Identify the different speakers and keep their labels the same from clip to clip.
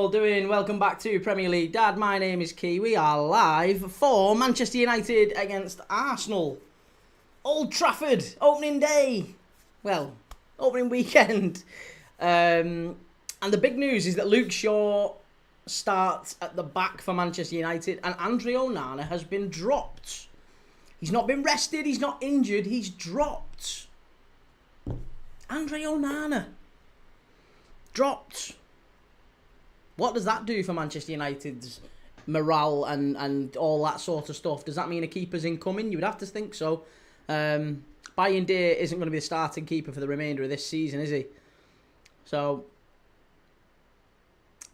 Speaker 1: all doing? Welcome back to Premier League Dad. My name is Kee. We are live for Manchester United against Arsenal. Old Trafford, opening day. Well, opening weekend. And the big news is that Luke Shaw starts at the back for Manchester United and Andre Onana has been dropped. He's not been rested, he's not injured, he's dropped. Andre Onana. Dropped. What does that do for Manchester United's morale and all that sort of stuff? Does that mean a keeper's incoming? You would have to think so. Bayern isn't going to be the starting keeper for the remainder of this season, is he? So,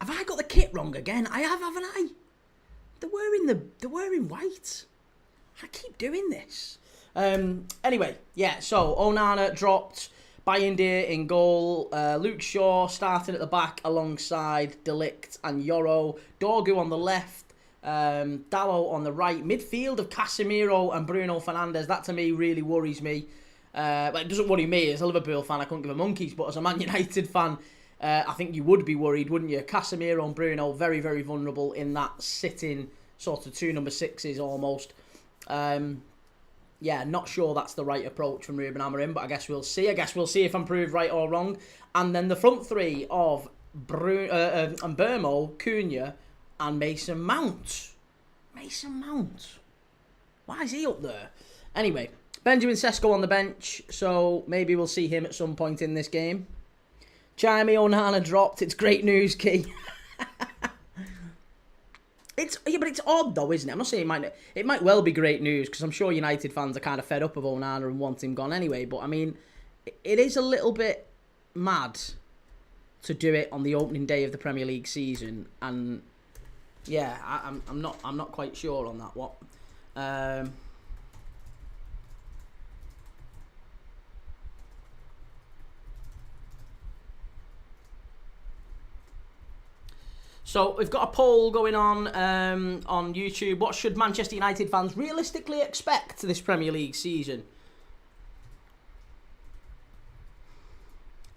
Speaker 1: have I got the kit wrong again? I have, haven't I? They're wearing white. I keep doing this. Anyway, yeah. So Onana dropped. Bayern in goal, Luke Shaw starting at the back alongside De Ligt and Yoro, Dorgu on the left, Dalot on the right, midfield of Casemiro and Bruno Fernandes. That to me really worries me. Well, it doesn't worry me as a Liverpool fan, I couldn't give a monkeys, but as a Man United fan, I think you would be worried, wouldn't you? Casemiro and Bruno very, very vulnerable in that sitting sort of two number sixes almost. Yeah, not sure that's the right approach from Ruben Amorim, but I guess we'll see. I guess we'll see if I'm proved right or wrong. And then the front three of Mbeumo, Cunha, and Mason Mount. Mason Mount. Why is he up there? Anyway, Benjamin Sesko on the bench, so maybe we'll see him at some point in this game. Jaime Onana dropped. It's great news, Key. But it's odd though, isn't it? I'm not saying it might well be great news because I'm sure United fans are kind of fed up of Onana and want him gone anyway. But I mean, it is a little bit mad to do it on the opening day of the Premier League season, and yeah, I'm not quite sure on that. What? So we've got a poll going on YouTube. What should Manchester United fans realistically expect this Premier League season?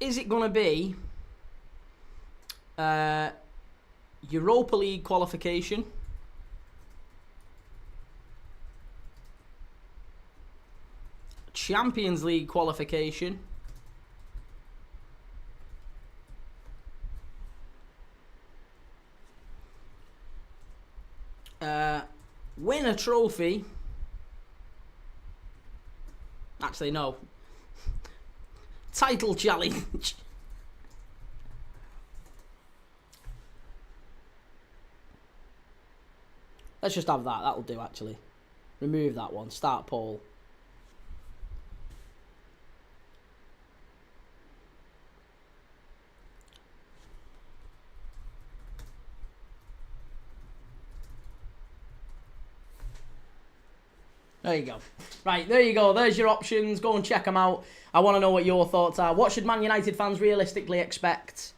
Speaker 1: Is it going to be Europa League qualification? Champions League qualification? Win a trophy. Actually, no. Title challenge. Let's just have that. That'll do, actually. Remove that one. Start poll. There you go. Right, there you go. There's your options. Go and check them out. I want to know what your thoughts are. What should Man United fans realistically expect?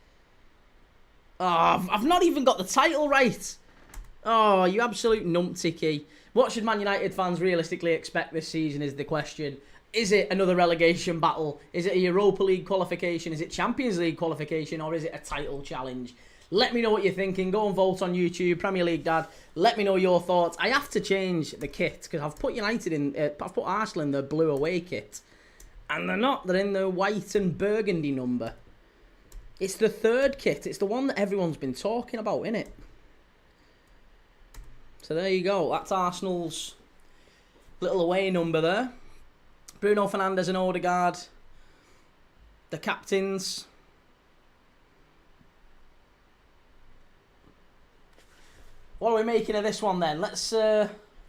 Speaker 1: Oh, I've not even got the title right. Oh, you absolute numpty. What should Man United fans realistically expect this season is the question. Is it another relegation battle? Is it a Europa League qualification? Is it Champions League qualification? Or is it a title challenge? Let me know what you're thinking. Go and vote on YouTube, Premier League Dad. Let me know your thoughts. I have to change the kit because I've put United in. I've put Arsenal in the blue away kit, and they're not. They're in the white and burgundy number. It's the third kit. It's the one that everyone's been talking about, innit? So there you go. That's Arsenal's little away number there. Bruno Fernandes and Odegaard, the captains. What are we making of this one then? Let's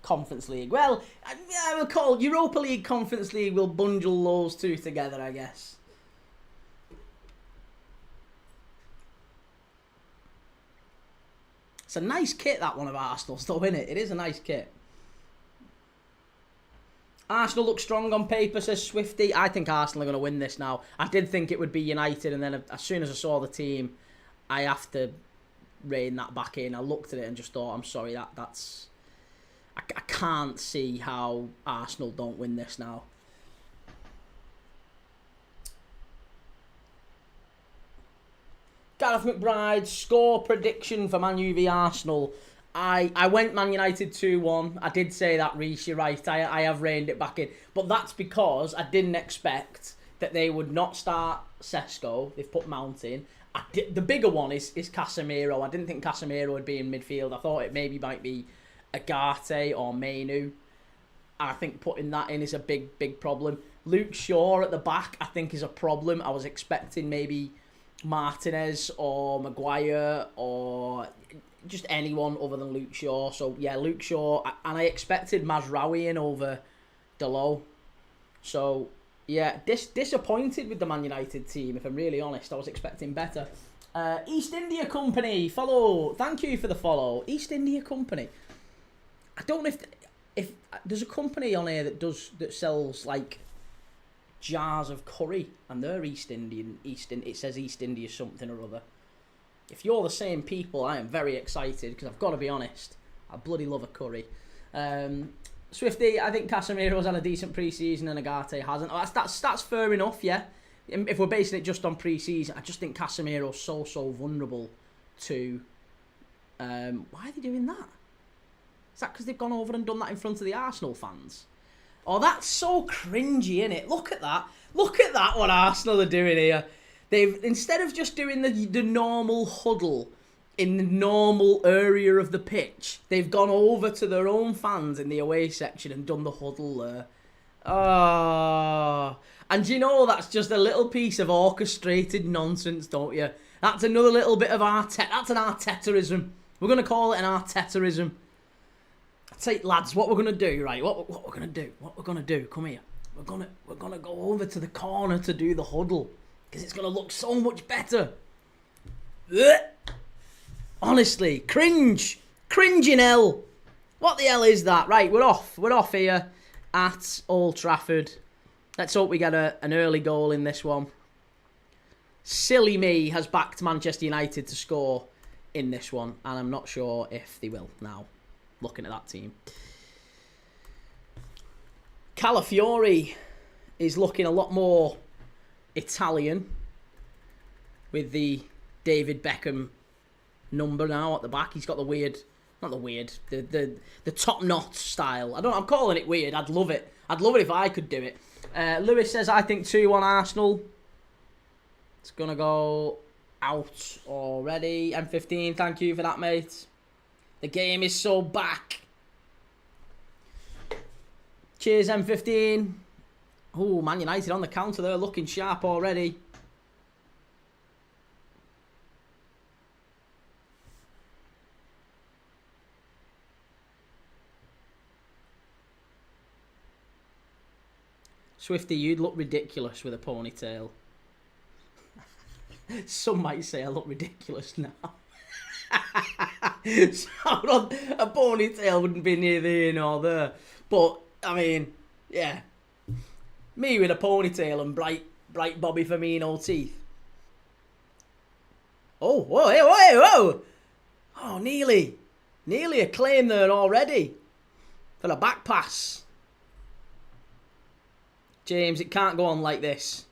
Speaker 1: Conference League. Well, I will call Europa League Conference League. We'll bundle those two together, I guess. It's a nice kit, that one of Arsenal's, though, isn't it? It is a nice kit. Arsenal look strong on paper, says Swifty. I think Arsenal are going to win this now. I did think it would be United, and then as soon as I saw the team, I have to rein that back in. I looked at it and just thought, I'm sorry, that's... I can't see how Arsenal don't win this now. Gareth McBride, score prediction for Man U v Arsenal. I went Man United 2-1. I did say that, Reece, you're right. I have reined it back in. But that's because I didn't expect that they would not start Sesko. They've put Mount in. The bigger one is Casemiro. I didn't think Casemiro would be in midfield. I thought it maybe might be Agate or Mainu. And I think putting that in is a big problem. Luke Shaw at the back, I think, is a problem. I was expecting maybe Martinez or Maguire or just anyone other than Luke Shaw. So, yeah, Luke Shaw. And I expected Mazraoui in over Delo. So, yeah, disappointed with the Man United team, if I'm really honest. I was expecting better. East India Company, follow. Thank you for the follow. East India Company. I don't know if there's a company on here that sells, like, jars of curry, and they're East Indian. It says East India something or other. If you're the same people, I am very excited, because I've got to be honest, I bloody love a curry. Swifty, I think Casemiro's had a decent pre-season and Agate hasn't. That's fair enough, yeah. If we're basing it just on pre-season, I just think Casemiro's so vulnerable to... why are they doing that? Is that because they've gone over and done that in front of the Arsenal fans? Oh, that's so cringy, innit? Look at that. Look at that, what Arsenal are doing here. They've, instead of just doing the normal huddle in the normal area of the pitch, they've gone over to their own fans in the away section and done the huddle there. Oh. And you know that's just a little piece of orchestrated nonsense, don't you? That's another little bit of Arteta. That's an Artetaism. We're going to call it an Artetaism. I'd say, lads, what we're going to do, right? What we're going to do, come here. We're going to go over to the corner to do the huddle, because it's going to look so much better. Ugh. Honestly, cringe in hell. What the hell is that? Right, we're off here at Old Trafford. Let's hope we get an early goal in this one. Silly me has backed Manchester United to score in this one, and I'm not sure if they will now, looking at that team. Calafiori is looking a lot more Italian with the David Beckham number now at the back. He's got the weird, not the weird, the top knot style. I'm calling it weird. I'd love it. I'd love it if I could do it. Lewis says, I think 2-1 Arsenal. It's going to go out already. M15, thank you for that, mate. The game is so back. Cheers, M15. Oh, Man United on the counter there, looking sharp already. Swifty, you'd look ridiculous with a ponytail. Some might say I look ridiculous now. So, a ponytail wouldn't be neither here nor there. But, I mean, yeah. Me with a ponytail and bright Bobby Firmino teeth. Oh, whoa. Oh, nearly a claim there already. For a back pass. James, it can't go on like this.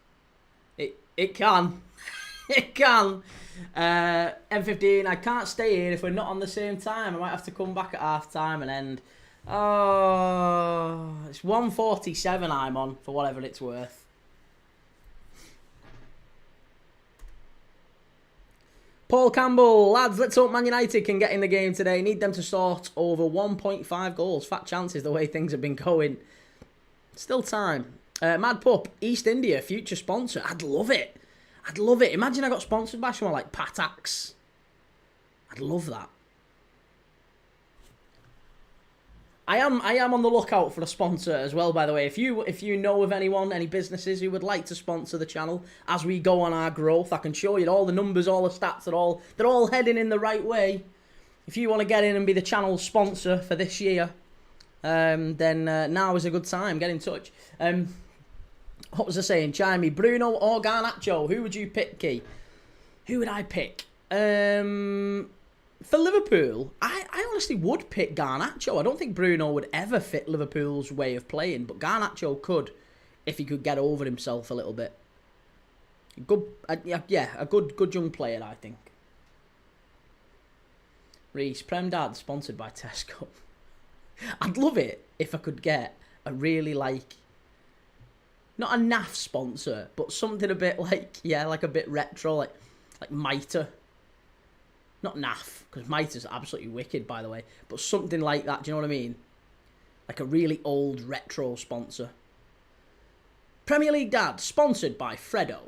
Speaker 1: It can. It can. M15, I can't stay here if we're not on the same time. I might have to come back at half time and end. Oh, it's 1:47 I'm on, for whatever it's worth. Paul Campbell, lads, let's hope Man United can get in the game today. Need them to sort over 1.5 goals. Fat chances the way things have been going. Still time. Mad Pup, East India, future sponsor. I'd love it. Imagine I got sponsored by someone like Patax. I'd love that. I am on the lookout for a sponsor as well, by the way. If you know of anyone, any businesses who would like to sponsor the channel as we go on our growth, I can show you all the numbers, all the stats, they're all heading in the right way. If you want to get in and be the channel sponsor for this year, then now is a good time. Get in touch. What was I saying? Chimey, Bruno or Garnacho? Who would you pick, Key? Who would I pick? For Liverpool, I honestly would pick Garnacho. I don't think Bruno would ever fit Liverpool's way of playing, but Garnacho could, if he could get over himself a little bit. Good, yeah, a good young player, I think. Reese, Prem Dad, sponsored by Tesco. I'd love it if I could get a really, like, not a naff sponsor, but something a bit like, yeah, like a bit retro, like Mitre. Not naff, because Mitre's absolutely wicked, by the way, but something like that, do you know what I mean? Like a really old retro sponsor. Premier League Dad, sponsored by Freddo.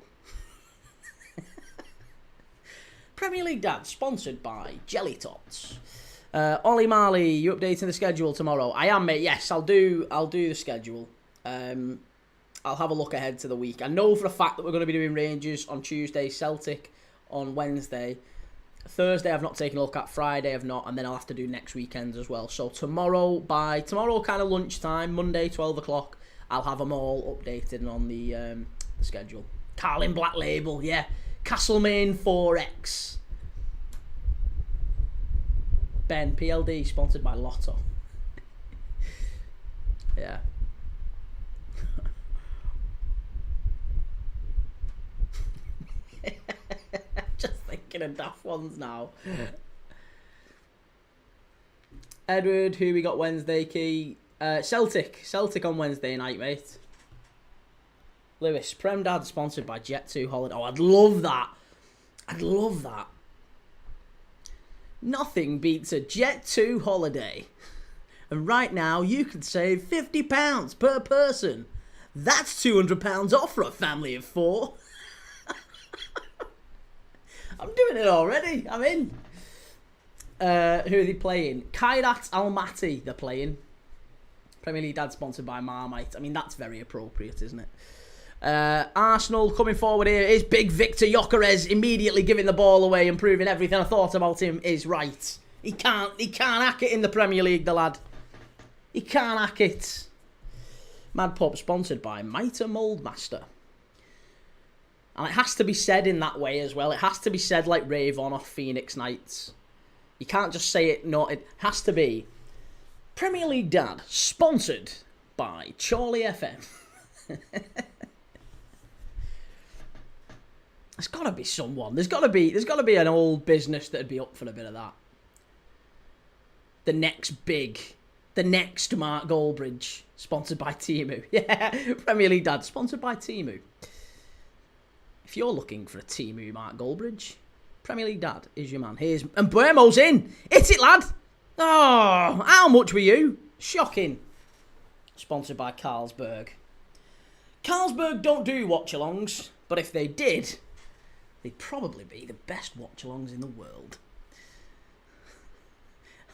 Speaker 1: Premier League Dad, sponsored by Jelly Tots. Ollie Marley, you updating the schedule tomorrow? I am, mate. Yes, I'll do the schedule. I'll have a look ahead to the week. I know for a fact that we're going to be doing Rangers on Tuesday, Celtic on Wednesday. Thursday I've not taken a look at, Friday I've not, and then I'll have to do next weekend as well. So tomorrow kind of lunchtime, Monday 12 o'clock, I'll have them all updated and on the schedule. Carlin Black Label, yeah. Castlemaine 4X. Ben, PLD, sponsored by Lotto. Yeah. Just thinking of daft ones now. Edward, who we got Wednesday, Key? Celtic on Wednesday night, mate. Lewis, Prem Dad, sponsored by Jet2 Holiday. Oh, I'd love that. I'd love that. Nothing beats a Jet2 holiday. And right now, you can save £50 per person. That's £200 off for a family of 4. I'm doing it already. I'm in. Who are they playing? Kairat Almaty, they're playing. Premier League Dad, sponsored by Marmite. I mean, that's very appropriate, isn't it? Arsenal coming forward here is big Victor Gyökeres, immediately giving the ball away and proving everything I thought about him is right. He can't hack it in the Premier League, the lad. He can't hack it. Mad Pub, sponsored by Mitre Moldmaster. And it has to be said in that way as well. It has to be said like Ravon off Phoenix Knights. You can't just say it, no, it has to be Premier League Dad, sponsored by Charlie FM. There's got to be someone. There's got to be an old business that'd be up for a bit of that. The next Mark Goldbridge, sponsored by Temu. Yeah, Premier League Dad, sponsored by Temu. If you're looking for a Temu Mark Goldbridge, Premier League Dad is your man. And Buemo's in. Hit it, lad. Oh, how much were you? Shocking. Sponsored by Carlsberg. Carlsberg don't do watch-alongs, but if they did, they'd probably be the best watch-alongs in the world.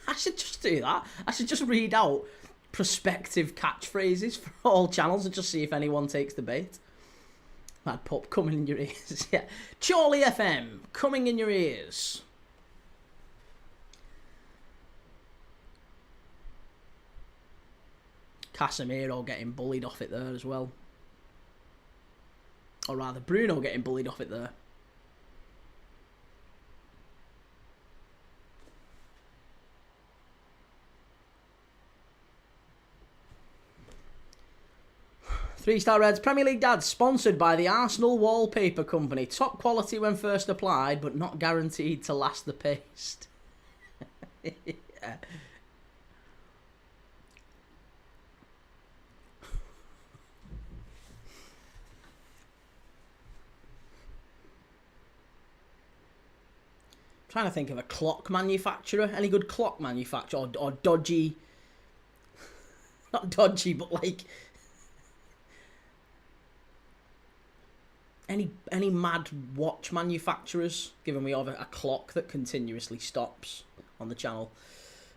Speaker 1: I should just do that. I should just read out prospective catchphrases for all channels and just see if anyone takes the bait. Mad Pup, coming in your ears. Yeah. Charlie FM, coming in your ears. Casemiro getting bullied off it there as well. Or rather, Bruno getting bullied off it there. Three-star Reds, Premier League Dad, sponsored by the Arsenal Wallpaper Company. Top quality when first applied, but not guaranteed to last the paste. Yeah. Trying to think of a clock manufacturer. Any good clock manufacturer or dodgy? Not dodgy, but like any mad watch manufacturers. Given we have a clock that continuously stops on the channel.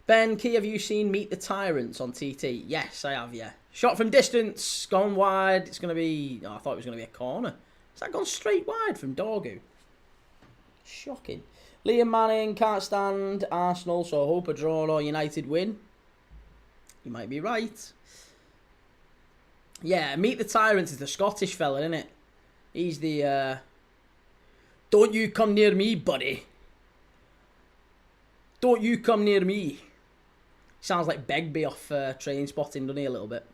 Speaker 1: Ben Key, have you seen Meet the Tyrants on TT? Yes, I have. Yeah. Shot from distance, gone wide. It's gonna be. Oh, I thought it was gonna be a corner. Has that gone straight wide from Dorgu? Shocking. Liam Manning, can't stand Arsenal, so hope a draw or United win. You might be right. Yeah, Meet the Tyrants is the Scottish fella, isn't it? He's the, don't you come near me, buddy. Don't you come near me. Sounds like Begbie off Train Spotting, doesn't he, a little bit?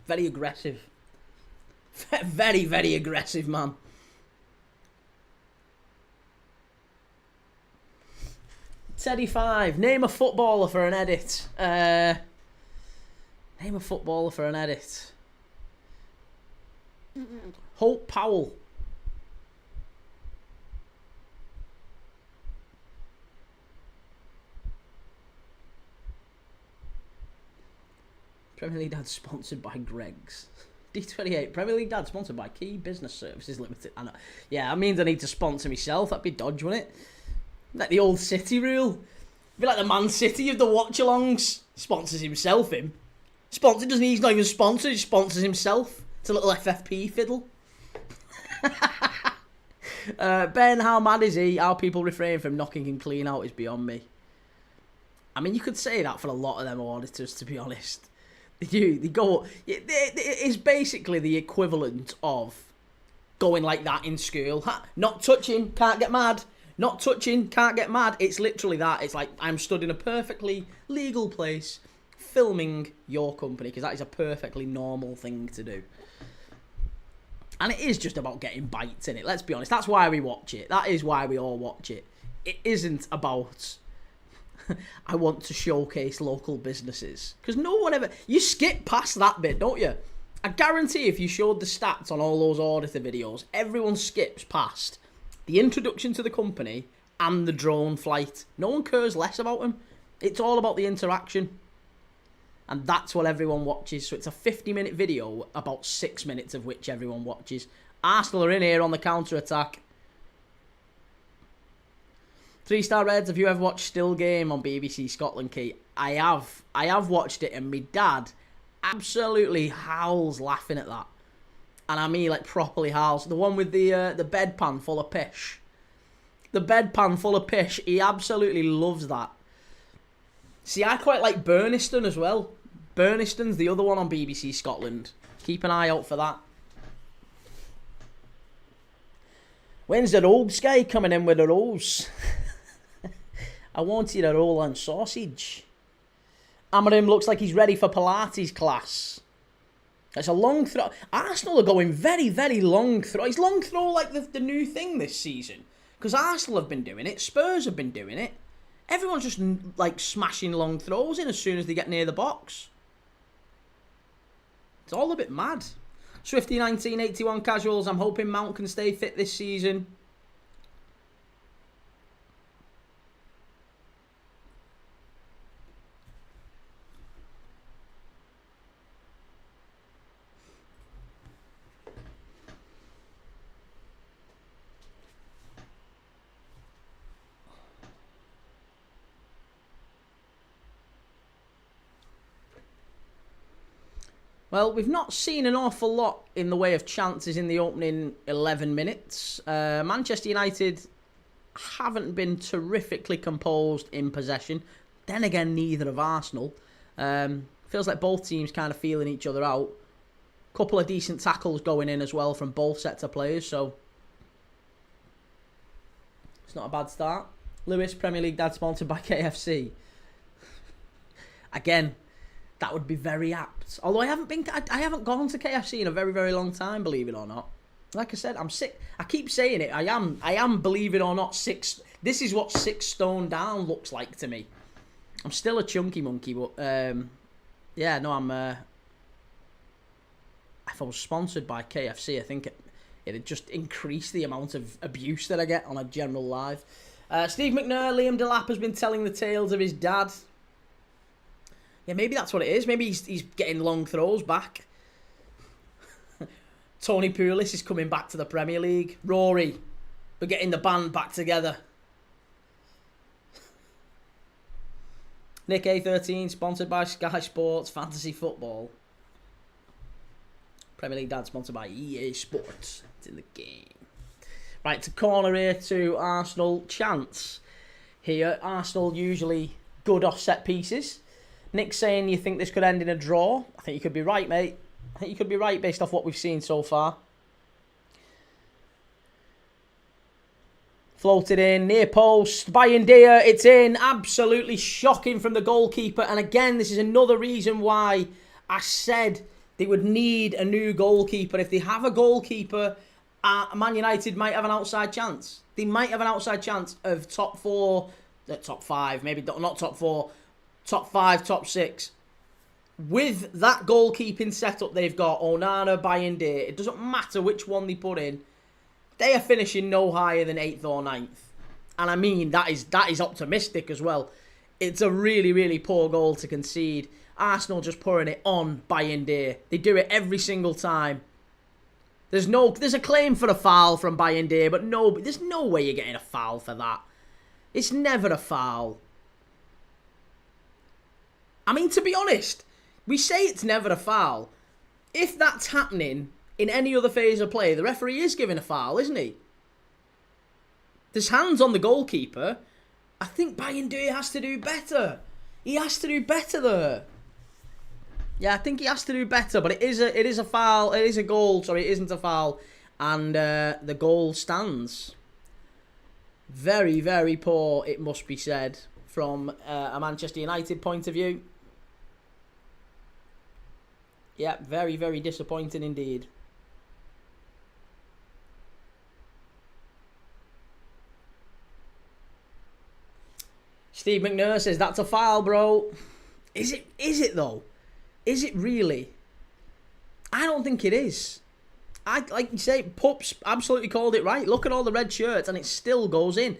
Speaker 1: Very aggressive. Very, very aggressive, man. Teddy 5. Name a footballer for an edit. Name a footballer for an edit. Hope Powell. Premier League Dad sponsored by Greggs. D28. Premier League Dad sponsored by Key Business Services Limited. I know. Yeah, that means I need to sponsor myself. That'd be dodge, wouldn't it? Like the old City rule. It'd be like the Man City of the watch-alongs. Sponsors himself, him. Sponsor doesn't he's not even sponsored, he sponsors himself. It's a little FFP fiddle. Ben, how mad is he? How people refrain from knocking him clean out is beyond me. I mean, you could say that for a lot of them auditors, to be honest. They go... It's basically the equivalent of going like that in school. Not touching, can't get mad. Not touching, can't get mad. It's literally that. It's like, I'm stood in a perfectly legal place filming your company, because that is a perfectly normal thing to do. And it is just about getting bites in it, let's be honest. That's why we watch it. That is why we all watch it. It isn't about, I want to showcase local businesses. Because no one ever... You skip past that bit, don't you? I guarantee if you showed the stats on all those auditor videos, everyone skips past the introduction to the company and the drone flight. No one cares less about them. It's all about the interaction. And that's what everyone watches. So it's a 50-minute video, about 6 minutes of which everyone watches. Arsenal are in here on the counter-attack. 3-Star Reds, have you ever watched Still Game on BBC Scotland, Key? I have. I have watched it, and my dad absolutely howls laughing at that. And I mean, like, properly howls. The one with the bedpan full of pish. The bedpan full of pish. He absolutely loves that. See, I quite like Burniston as well. Burniston's the other one on BBC Scotland. Keep an eye out for that. When's the Rogues guy coming in with the rolls? I wanted a roll and sausage. Amorim looks like he's ready for Pilates class. It's a long throw. Arsenal are going very, very long throw. Is long throw like the new thing this season? Because Arsenal have been doing it. Spurs have been doing it. Everyone's just like smashing long throws in as soon as they get near the box. It's all a bit mad. Swifty 1981 casuals. I'm hoping Mount can stay fit this season. Well, we've not seen an awful lot in the way of chances in the opening 11 minutes. Manchester United haven't been terrifically composed in possession. Then again, neither have Arsenal. Feels like both teams kind of feeling each other out. Couple of decent tackles going in as well from both sets of players, so it's not a bad start. Lewis, Premier League Dad, sponsored by KFC. Again, that would be very apt. Although I haven't gone to KFC in a very, very long time, believe it or not. Like I said, I'm sick. I keep saying it. I am, believe it or not, this is what 6 stone down looks like to me. I'm still a chunky monkey, but yeah, no, if I was sponsored by KFC, I think it'd just increase the amount of abuse that I get on a general live. Steve McNair, Liam Delap has been telling the tales of his dad. Yeah, maybe that's what it is. Maybe he's getting long throws back. Tony Pulis is coming back to the Premier League. Rory, we're getting the band back together. Nick A13, sponsored by Sky Sports Fantasy Football. Premier League Dad, sponsored by EA Sports. It's in the game. Right, to corner here to Arsenal. Chance here. Arsenal usually good off set pieces. Nick's saying you think this could end in a draw. I think you could be right, mate. I think you could be right based off what we've seen so far. Floated in, near post, by India, it's in. Absolutely shocking from the goalkeeper. And again, this is another reason why I said they would need a new goalkeeper. If they have a goalkeeper, Man United might have an outside chance. They might have an outside chance of top 4 At top 5, maybe not top 4, top 5, top 6. With that goalkeeping setup they've got, Onana, Bayende, it doesn't matter which one they put in, they are finishing no higher than 8th or 9th. And I mean, that is optimistic as well. It's a really, really poor goal to concede. Arsenal just pouring it on Bayende. They do it every single time. There's a claim for a foul from Bayende, but there's no way you're getting a foul for that. It's never a foul. I mean, to be honest, we say it's never a foul. If that's happening in any other phase of play, the referee is giving a foul, isn't he? There's hands on the goalkeeper. I think Bayende has to do better. He has to do better there. Yeah, I think he has to do better, but it is a foul. It is a goal. Sorry, it isn't a foul, and the goal stands. Very, very poor, it must be said, from a Manchester United point of view. Yeah, very, very disappointing indeed. Steve McNair says, that's a foul, bro. Is it though? Is it really? I don't think it is. Like you say, Pups absolutely called it right. Look at all the red shirts and it still goes in.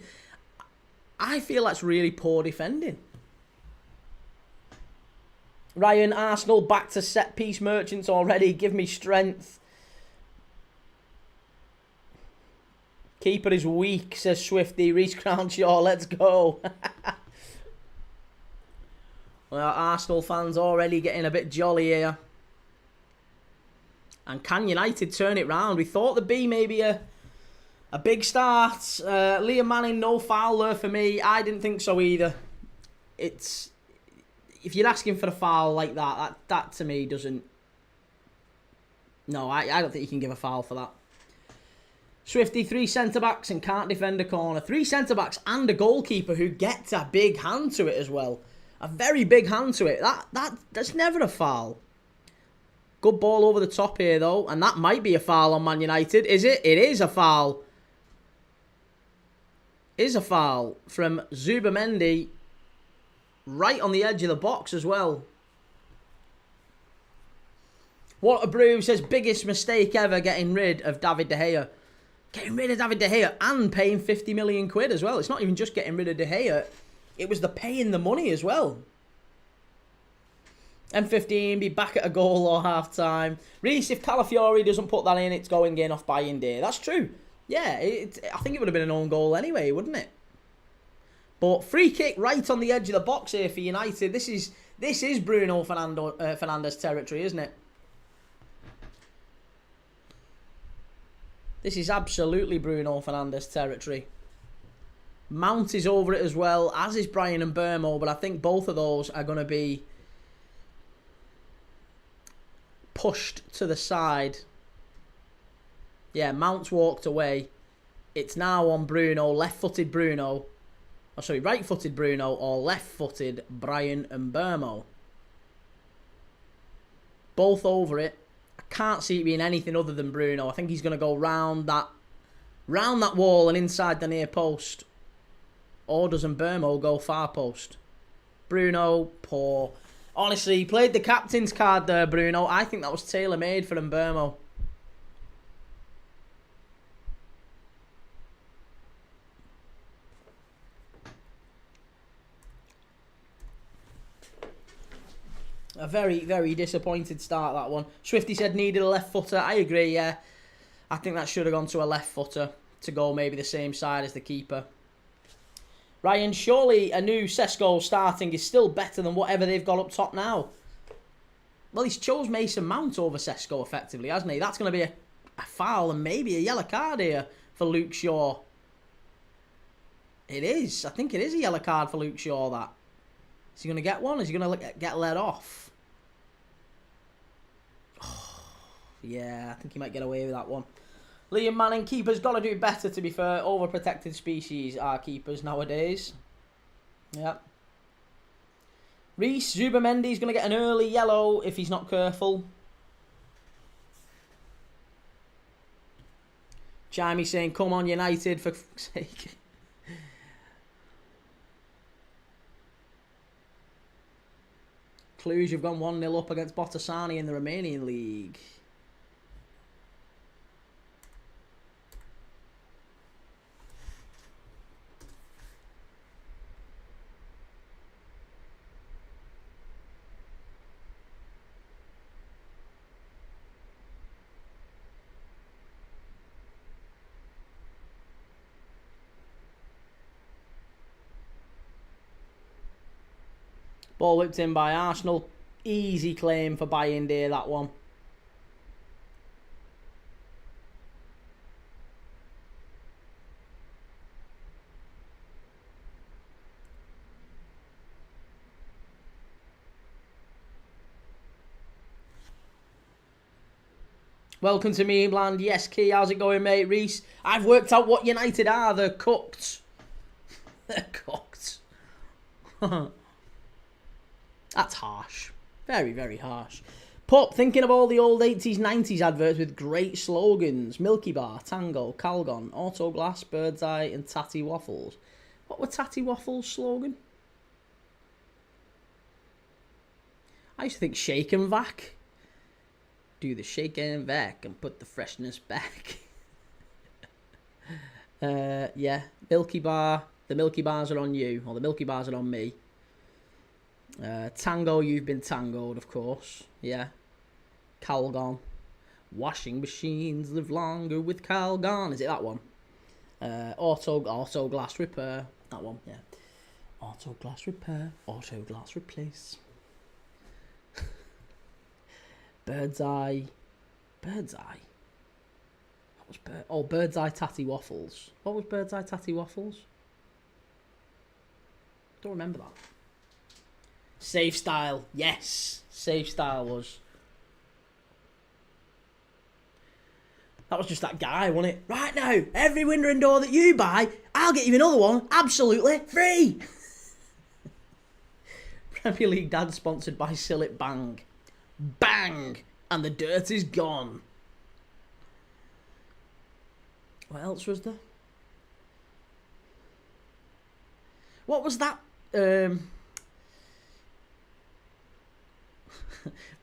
Speaker 1: I feel that's really poor defending. Ryan, Arsenal back to set-piece merchants already. Give me strength. Keeper is weak, says Swifty. Reece Crownshaw, let's go. Well, Arsenal fans already getting a bit jolly here. And can United turn it round? We thought there'd be maybe a big start. Liam Manning, no foul there for me. I didn't think so either. If you're asking for a foul like that to me doesn't... No, I don't think you can give a foul for that. Swifty, 3 centre-backs and can't defend a corner. 3 centre-backs and a goalkeeper who gets a big hand to it as well. A very big hand to it. That's never a foul. Good ball over the top here, though. And that might be a foul on Man United. Is it? It is a foul. Is a foul from Zubamendi. Right on the edge of the box as well. What a brew says, biggest mistake ever getting rid of David De Gea. Getting rid of David De Gea and paying 50 million quid as well. It's not even just getting rid of De Gea. It was the paying the money as well. M15 be back at a goal or half time. Reece, if Calafiori doesn't put that in, it's going in off Bayende. That's true. Yeah, I think it would have been an own goal anyway, wouldn't it? But free kick right on the edge of the box here for United. This is Bruno Fernandes territory, isn't it? This is absolutely Bruno Fernandes territory. Mount is over it as well, as is Brian and Burmo, but I think both of those are going to be pushed to the side. Yeah, Mount's walked away. It's now on Bruno, left-footed Bruno. Oh, sorry, right-footed Bruno or left-footed Brian and Burmo. Both over it. I can't see it being anything other than Bruno. I think he's going to go round that wall and inside the near post. Or does Burmo go far post? Bruno, poor. Honestly, he played the captain's card there, Bruno. I think that was tailor-made for Burmo. A very, very disappointed start, that one. Swifty said needed a left footer. I agree, yeah. I think that should have gone to a left footer to go maybe the same side as the keeper. Ryan, surely a new Sesko starting is still better than whatever they've got up top now. Well, he's chose Mason Mount over Sesko effectively, hasn't he? That's going to be a foul and maybe a yellow card here for Luke Shaw. It is. I think it is a yellow card for Luke Shaw, that. Is he going to get one? Is he going to get let off? Oh, yeah, I think he might get away with that one. Liam Manning, keepers got to do better, to be fair. Overprotected species are keepers nowadays. Yep. Reece, Zubamendi's going to get an early yellow if he's not careful. Jamie saying, come on United, for fuck's sake. Cluj have gone 1-0 up against Botasani in the Romanian league. Ball whipped in by Arsenal. Easy claim for Bayern there, that one. Welcome to Memeland. Yes, Key, how's it going, mate? Reese, I've worked out what United are. They're cooked. They're cooked. That's harsh. Very, very harsh. Pup, thinking of all the old 80s, 90s adverts with great slogans. Milky Bar, Tango, Calgon, Autoglass, Bird's Eye and Tatty Waffles. What were Tatty Waffles' slogan? I used to think Shake and Vac. Do the shake and vac and put the freshness back. Yeah, Milky Bar. The Milky Bars are on you, or the Milky Bars are on me. Tango, you've been tangoed, of course. Yeah. Calgon. Washing machines live longer with Calgon. Is it that one? Auto glass repair. That one, yeah. Auto glass repair. Auto glass replace. Bird's Eye. Bird's Eye. What was Bird's Eye Tatty Waffles. What was Bird's Eye Tatty Waffles? Don't remember that. Safe Style. Yes. Safe Style was. That was just that guy, wasn't it? Right now, every window and door that you buy, I'll get you another one absolutely free. Premier League Dad sponsored by Sillet Bang. Bang! And the dirt is gone. What else was there? What was that?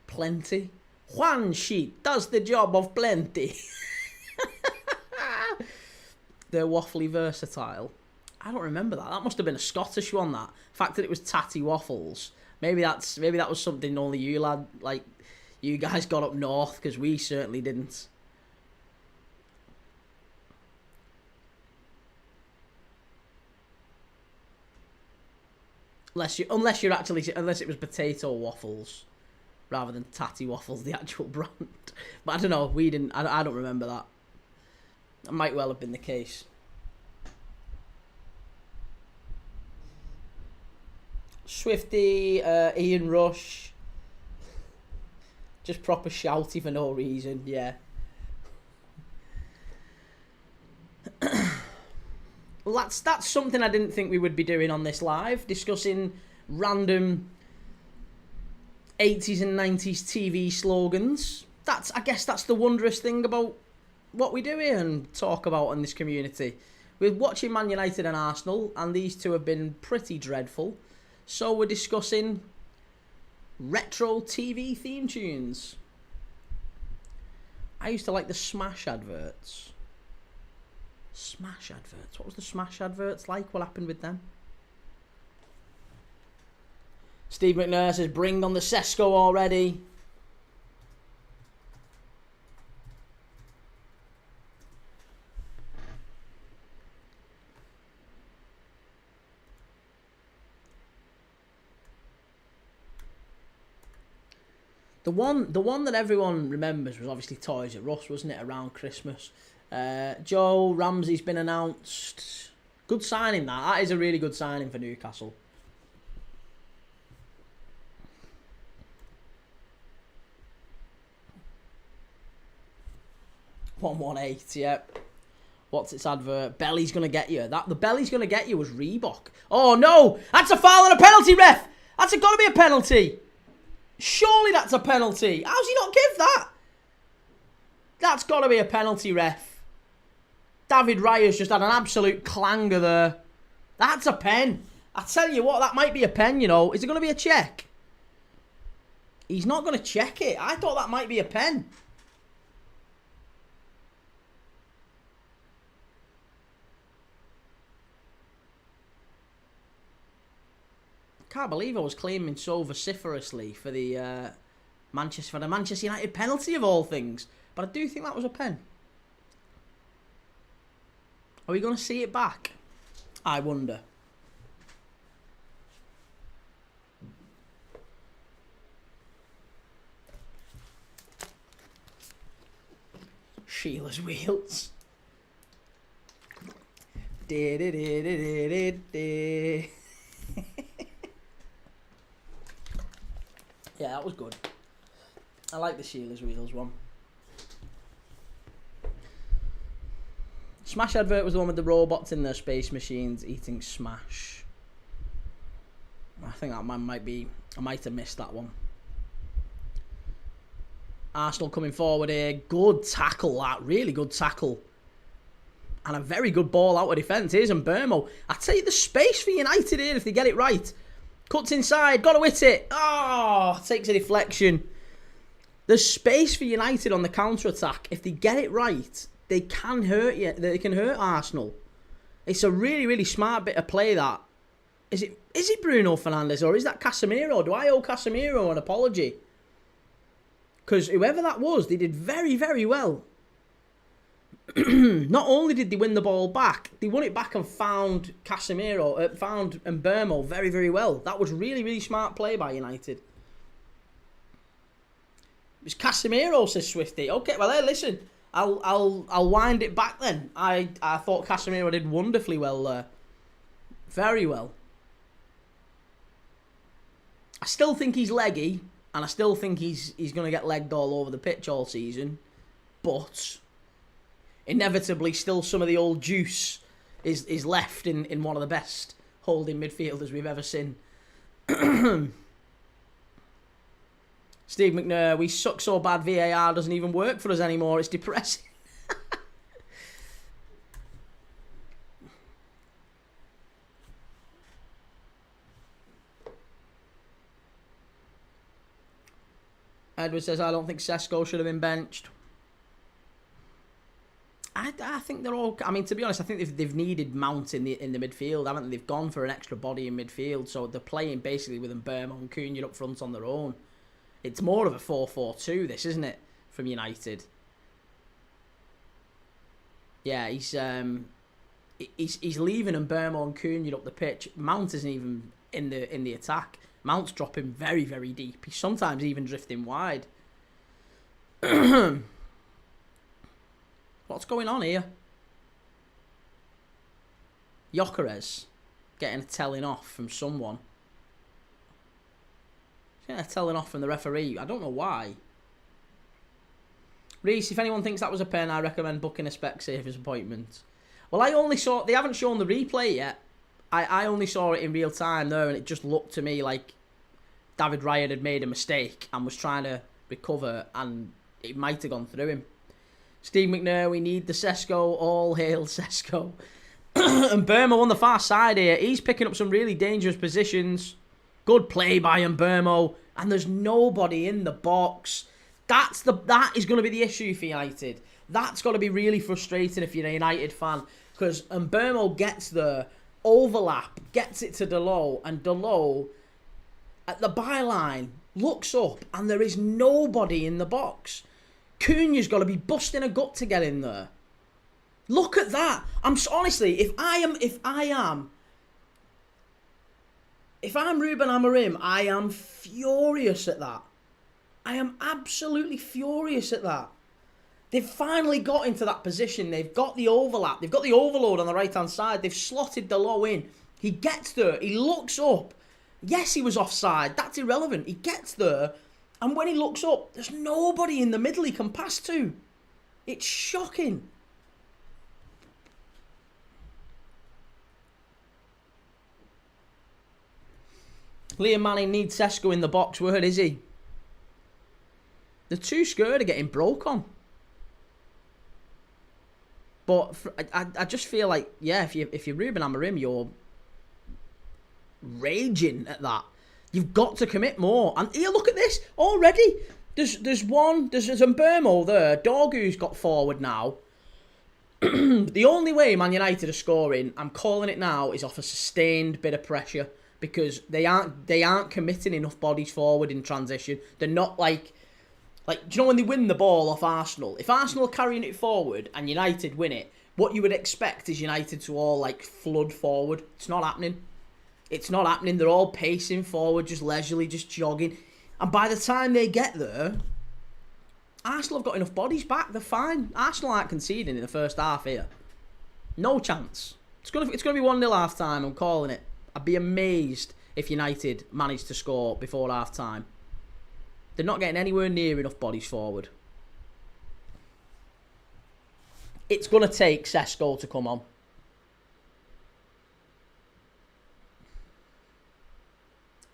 Speaker 1: Plenty. Juan Sheet does the job of plenty. They're waffly versatile. I don't remember that. That must have been a Scottish one, that. The fact that it was Tatty Waffles. Maybe that was something only you lad, like, you guys got up north, because we certainly didn't. Unless it was potato waffles rather than Tatty Waffles, the actual brand. But I don't know, we didn't, I don't remember that. That might well have been the case. Swifty, Ian Rush. Just proper shouty for no reason, yeah. Well, that's something I didn't think we would be doing on this live, discussing random 80s and 90s TV slogans. I guess that's the wondrous thing about what we do here and talk about in this community. We're watching Man United and Arsenal, and these two have been pretty dreadful. So we're discussing retro TV theme tunes. I used to like the Smash adverts. Smash adverts. What was the Smash adverts like? What happened with them? Steve McNair says, bring on the Sesco already. The one that everyone remembers was obviously Toys R Us, wasn't it, around Christmas? Joe Ramsey's been announced. Good signing, that. That is a really good signing for Newcastle. 118, yep. What's its advert? Belly's gonna get you. The belly's gonna get you was Reebok. Oh no! That's a foul and a penalty, ref! That's gotta be a penalty! Surely that's a penalty. How's he not give that? That's gotta be a penalty, ref. David Raya's just had an absolute clanger there. That's a pen. I tell you what, that might be a pen, you know. Is it gonna be a check? He's not going to check it. I thought that might be a pen. Can't believe I was claiming so vociferously for the Manchester United penalty of all things. But I do think that was a pen. Are we going to see it back? I wonder. Sheila's wheels. Yeah, that was good. I like the Sheila's wheels one. Smash advert was the one with the robots in their space machines eating Smash. I think that might be... I might have missed that one. Arsenal coming forward here. Good tackle, that. Really good tackle. And a very good ball out of defence. Here's Mbeumo. I take the space for United here if they get it right. Cuts inside. Got to hit it. Oh, takes a deflection. There's space for United on the counter-attack. If they get it right, they can hurt you. They can hurt Arsenal. It's a really, really smart bit of play, that. Is it Bruno Fernandes or is that Casemiro? Do I owe Casemiro an apology? Because whoever that was, they did very, very well. Not only did they win the ball back, they won it back and found found Mbeumo very, very well. That was really, really smart play by United. It was Casemiro, says Swifty. Okay, well, hey, listen, I'll wind it back then. I thought Casemiro did wonderfully well there. Very well. I still think he's leggy, and I still think he's going to get legged all over the pitch all season. But inevitably, still some of the old juice is left in one of the best holding midfielders we've ever seen. Steve McNair, we suck so bad VAR doesn't even work for us anymore. It's depressing. Edward says, I don't think Sesko should have been benched. I think they're all... I mean, to be honest, I think they've needed Mount in the midfield, haven't they? They've gone for an extra body in midfield, so they're playing basically with Mbeumo and Cunha up front on their own. It's more of a 4-4-2, this, isn't it, from United? Yeah, he's leaving Mbeumo and Cunha up the pitch. Mount isn't even in the attack. Mount's dropping very, very deep. He's sometimes even drifting wide. What's going on here? Gyökeres getting a telling off from someone. He's getting a telling off from the referee. I don't know why. Reese, if anyone thinks that was a pen, I recommend booking a Specsavers appointment. Well, I only saw... They haven't shown the replay yet. I only saw it in real time there, and it just looked to me like David Raya had made a mistake and was trying to recover, and it might have gone through him. Steve McNair, we need the Sesko. All hail Sesko. And Mbeumo on the far side here. He's picking up some really dangerous positions. Good play by Mbeumo, and there's nobody in the box. That is going to be the issue for United. That's got to be really frustrating if you're a United fan, because Mbeumo gets there, overlap, gets it to Delo, and Delo at the byline looks up and there is nobody in the box. Cunha's got to be busting a gut to get in there. Look at that. Honestly, if I'm Ruben Amorim, I am furious at that. I am absolutely furious at that. They've finally got into that position. They've got the overlap. They've got the overload on the right-hand side. They've slotted Delo in. He gets there. He looks up. Yes, he was offside. That's irrelevant. He gets there. And when he looks up, there's nobody in the middle he can pass to. It's shocking. Liam Manning needs Sesko in the box. Where is he? They're too scared of getting broke on. But I just feel like, yeah, if you're Ruben Amorim, you're raging at that. You've got to commit more. And here, look at this already. There's a Mbermo there. Dorgu's got forward now. The only way Man United are scoring, I'm calling it now, is off a sustained bit of pressure, because they aren't committing enough bodies forward in transition. They're not like do you know when they win the ball off Arsenal? If Arsenal are carrying it forward and United win it, what you would expect is United to all like flood forward. It's not happening. It's not happening. They're all pacing forward, just leisurely, just jogging. And by the time they get there, Arsenal have got enough bodies back. They're fine. Arsenal aren't conceding in the first half here. No chance. It's gonna be 1-0 half time. I'm calling it. I'd be amazed if United managed to score before half time. They're not getting anywhere near enough bodies forward. It's gonna take Sesko to come on.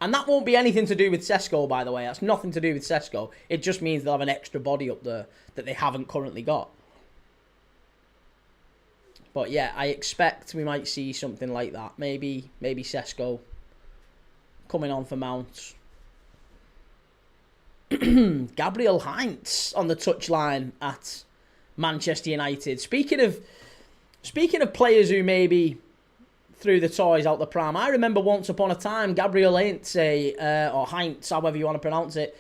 Speaker 1: And that won't be anything to do with Sesko, by the way. That's nothing to do with Sesko. It just means they'll have an extra body up there that they haven't currently got. But yeah, I expect we might see something like that. Maybe Sesko coming on for Mount. Gabriel Heinz on the touchline at Manchester United. Speaking of players who maybe threw the toys out the pram, I remember once upon a time Gabriel Heinz, or Heinz, however you want to pronounce it,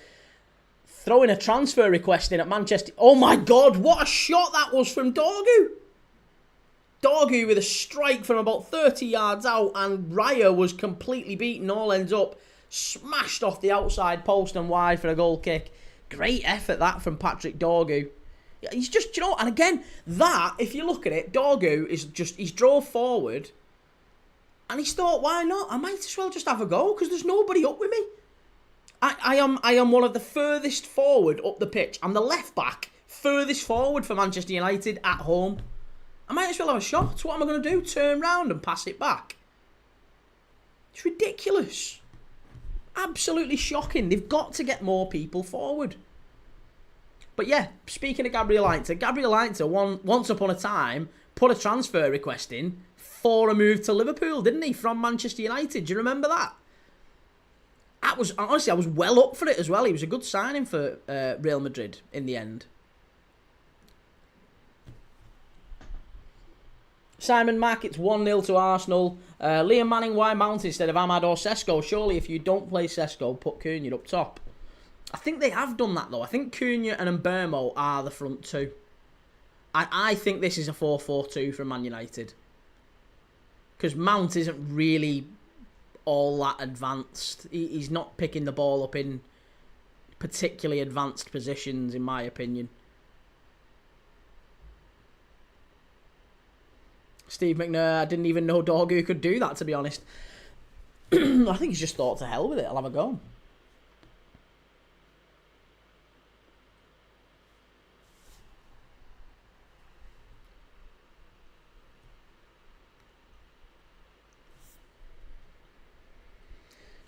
Speaker 1: throwing a transfer request in at Manchester. Oh my God, what a shot that was from Dorgu! Dorgu with a strike from about 30 yards out, and Raya was completely beaten. All ends up smashed off the outside post and wide for a goal kick. Great effort that from Patrick Dorgu. He's just, and again, that, if you look at it, Dorgu he's drove forward. And he's thought, why not? I might as well just have a go, because there's nobody up with me. I am one of the furthest forward up the pitch. I'm the left back, furthest forward for Manchester United at home. I might as well have a shot. What am I going to do? Turn round and pass it back? It's ridiculous. Absolutely shocking. They've got to get more people forward. But yeah, speaking of Gabriel Heinz once upon a time put a transfer request in for a move to Liverpool, didn't he? From Manchester United. Do you remember that? I was well up for it as well. He was a good signing for Real Madrid in the end. Simon Mack, it's 1-0 to Arsenal. Liam Manning, why Mount instead of Ahmad or Sesko? Surely if you don't play Sesko, put Cunha up top. I think they have done that though. I think Cunha and Mbermo are the front two. I think this is a 4-4-2 from Man United. Because Mount isn't really all that advanced. He's not picking the ball up in particularly advanced positions, in my opinion. Steve McNair, I didn't even know Dorgu could do that, to be honest. I think he's just thought, to hell with it, I'll have a go.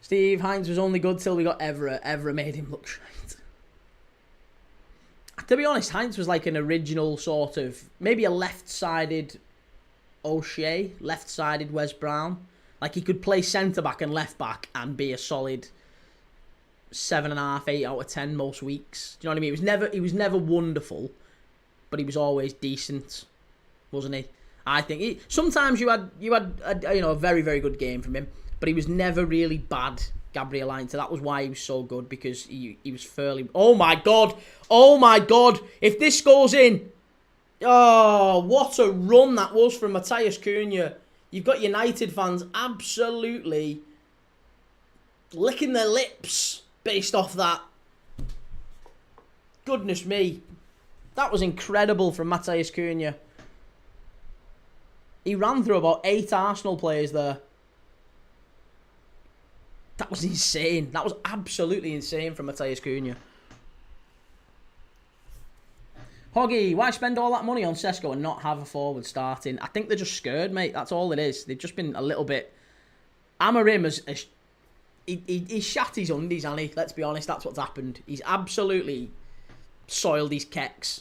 Speaker 1: Steve, Heinz was only good till we got Evra. Evra made him look shite. To be honest, Heinz was like an original sort of, maybe a left-sided O'Shea, left-sided Wes Brown. Like he could play centre-back and left-back and be a solid 7.5, 8 out of 10 most weeks. Do you know what I mean? He was never wonderful, but he was always decent, wasn't he? I think sometimes you had a very, very good game from him, but he was never really bad, Gabriel Heinz. That was why he was so good, because he was fairly... Oh my God! Oh my God! If this goes in... Oh, what a run that was from Matheus Cunha. You've got United fans absolutely licking their lips based off that. Goodness me. That was incredible from Matheus Cunha. He ran through about 8 Arsenal players there. That was insane. That was absolutely insane from Matheus Cunha. Hoggy, why spend all that money on Sesko and not have a forward starting? I think they're just scared, mate. That's all it is. They've just been a little bit... Amorim he's shat his undies, hasn't he? Let's be honest, that's what's happened. He's absolutely soiled his kecks.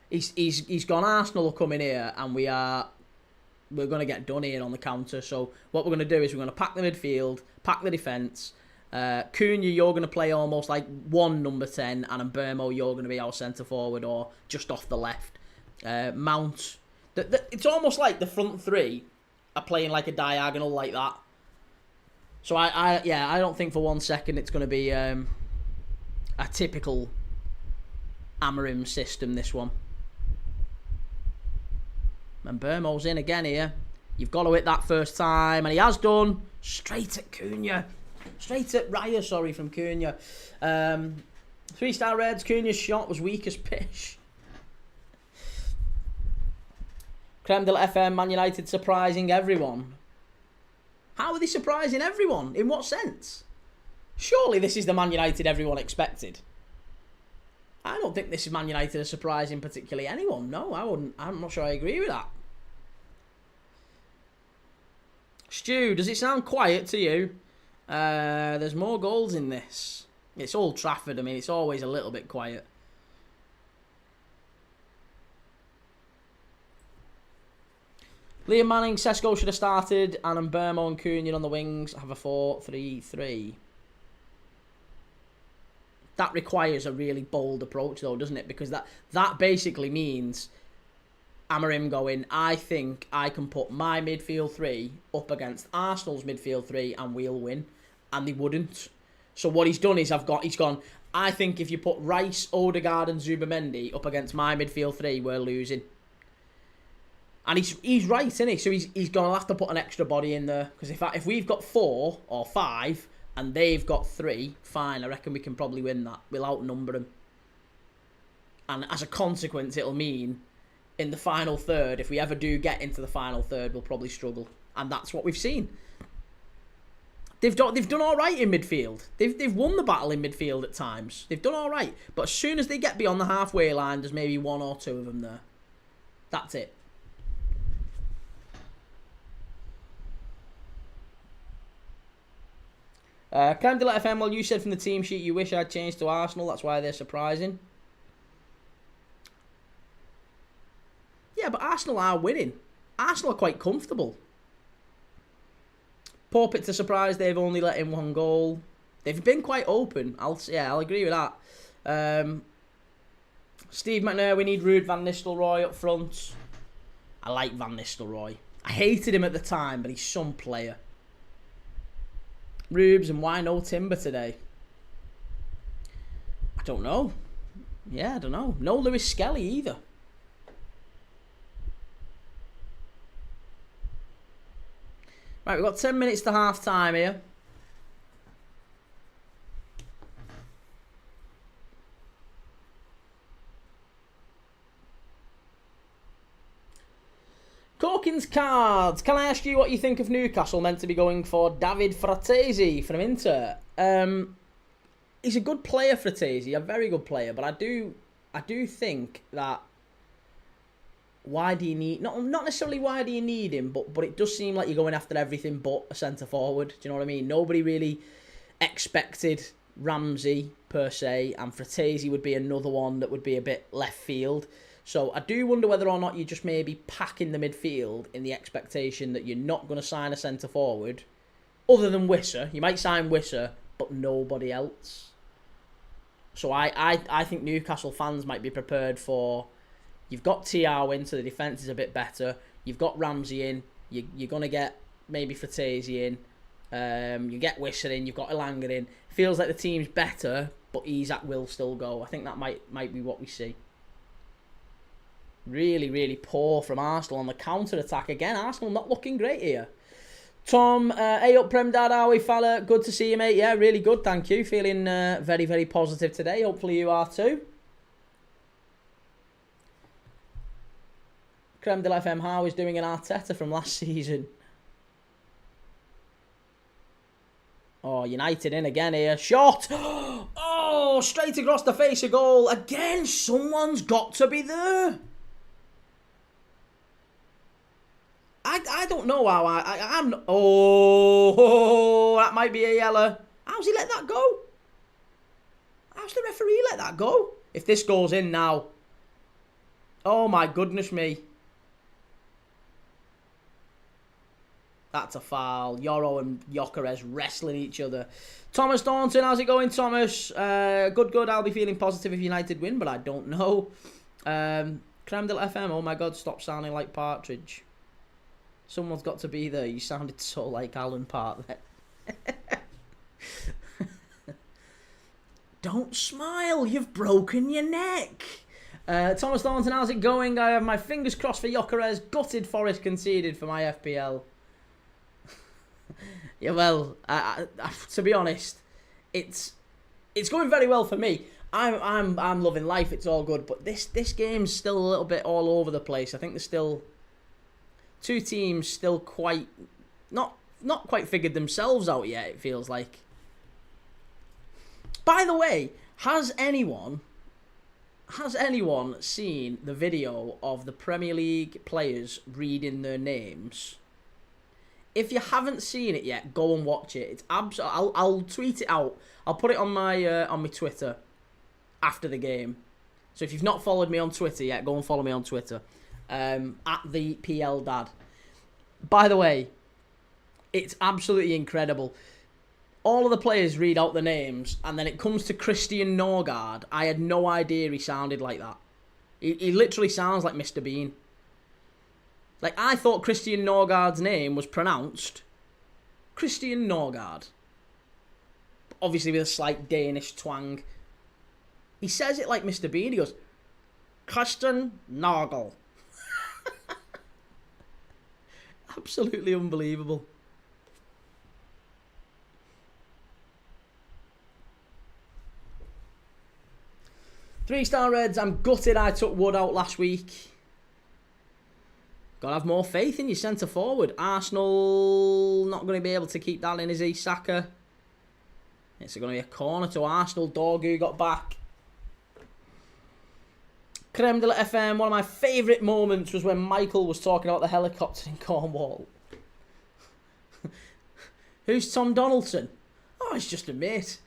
Speaker 1: He's gone, Arsenal will come in here and we're going to get done here on the counter. So what we're going to do is we're going to pack the midfield, pack the defence, Cunha, you're going to play almost like one number 10, and Mbeumo, you're going to be our centre forward or just off the left. Mount, it's almost like the front three are playing like a diagonal like that. So I don't think for 1 second it's going to be a typical Amorim system, this one. And Mbeumo's in again here. You've got to hit that first time, and he has done. Straight at Cunha. Straight at Raya, sorry, from Cunha. 3-star Reds, Cunha's shot was weak as pish. Creme de la FM, Man United surprising everyone. How are they surprising everyone? In what sense? Surely this is the Man United everyone expected. I don't think this is Man United are surprising particularly anyone. No, I wouldn't. I'm not sure I agree with that. Stu, does it sound quiet to you? There's more goals in this. It's Old Trafford. I mean, it's always a little bit quiet. Liam Manning, Sesko should have started, and Mbeumo and Cunha on the wings have a 4-3-3. That requires a really bold approach, though, doesn't it? Because that basically means Amorim going, I think I can put my midfield three up against Arsenal's midfield three and we'll win. And they wouldn't. So what he's done is he's gone, I think if you put Rice, Odegaard and Zubimendi up against my midfield three, we're losing. And he's right, isn't he? So he's going to have to put an extra body in there. Because if we've got 4 or 5 and they've got 3, fine, I reckon we can probably win that. We'll outnumber them. And as a consequence, it'll mean in the final third, if we ever do get into the final third, we'll probably struggle. And that's what we've seen. They've done all right in midfield. They've won the battle in midfield at times. They've done all right. But as soon as they get beyond the halfway line, there's maybe 1 or 2 of them there. That's it. Creme de la FM, well, you said from the team sheet you wish I'd changed to Arsenal. That's why they're surprising. Yeah, but Arsenal are winning. Arsenal are quite comfortable. Poor Pits are surprised they've only let in 1 goal. They've been quite open. I'll agree with that. Steve McNair, we need Ruud van Nistelrooy up front. I like Van Nistelrooy. I hated him at the time, but he's some player. Rubes, and why no Timber today? I don't know. Yeah, I don't know. No Lewis Skelly either. Right, we've got 10 minutes to half time here. Corkins Cards. Can I ask you what you think of Newcastle meant to be going for David Fratesi from Inter? He's a good player, Fratesi, a very good player, but I do think that why do you need not necessarily why do you need him, but it does seem like you're going after everything but a centre forward. Do you know what I mean? Nobody really expected Ramsey per se, and Fratesi would be another one that would be a bit left field. So I do wonder whether or not you just maybe packing the midfield in the expectation that you're not going to sign a centre forward other than Wisser. You might sign Wisser, but nobody else. So I think Newcastle fans might be prepared for, you've got TR in, so the defence is a bit better. You've got Ramsey in. You're going to get maybe Fratesi in. You get Wisser in. You've got Elanga in. Feels like the team's better, but Isak will still go. I think that might be what we see. Really, really poor from Arsenal on the counter-attack. Again, Arsenal not looking great here. Tom, hey up Prem Dad, how are we fella? Good to see you, mate. Yeah, really good, thank you. Feeling very, very positive today. Hopefully you are too. Creme de la FM, how is doing an Arteta from last season? Oh, United in again here. Shot! Oh, straight across the face, a goal. Again, someone's got to be there. I don't know how I'm... Oh, that might be a yellow. How's he let that go? How's the referee let that go? If this goes in now... Oh, my goodness me. That's a foul. Yoro and Gyökeres wrestling each other. Thomas Thornton, how's it going, Thomas? Good. I'll be feeling positive if United win, but I don't know. Cremdale FM, oh my God, stop sounding like Partridge. Someone's got to be there. You sounded so like Alan Part there. Don't smile, you've broken your neck. Thomas Thornton, how's it going? I have my fingers crossed for Gyökeres. Gutted Forest conceded for my FPL. Yeah, well, to be honest, it's going very well for me. I'm loving life. It's all good, but this game's still a little bit all over the place. I think there's still two teams still quite not quite figured themselves out yet. It feels like. By the way, has anyone seen the video of the Premier League players reading their names? If you haven't seen it yet, go and watch it. It's I'll tweet it out. I'll put it on my Twitter after the game. So if you've not followed me on Twitter yet, go and follow me on Twitter at the PL Dad. By the way, it's absolutely incredible. All of the players read out the names, and then it comes to Christian Norgard. I had no idea he sounded like that. He literally sounds like Mr. Bean. Like, I thought Christian Norgard's name was pronounced Christian Norgard. Obviously with a slight Danish twang. He says it like Mr. Bean. He goes, Christian Norgard. Absolutely unbelievable. Three-star Reds, I'm gutted I took Wood out last week. Got to have more faith in your centre-forward. Arsenal not going to be able to keep that in, is he? Saka. It's going to be a corner to Arsenal. Dorgu got back. Creme de la FM, one of my favourite moments was when Michael was talking about the helicopter in Cornwall. Who's Tom Donaldson? Oh, it's just a mate.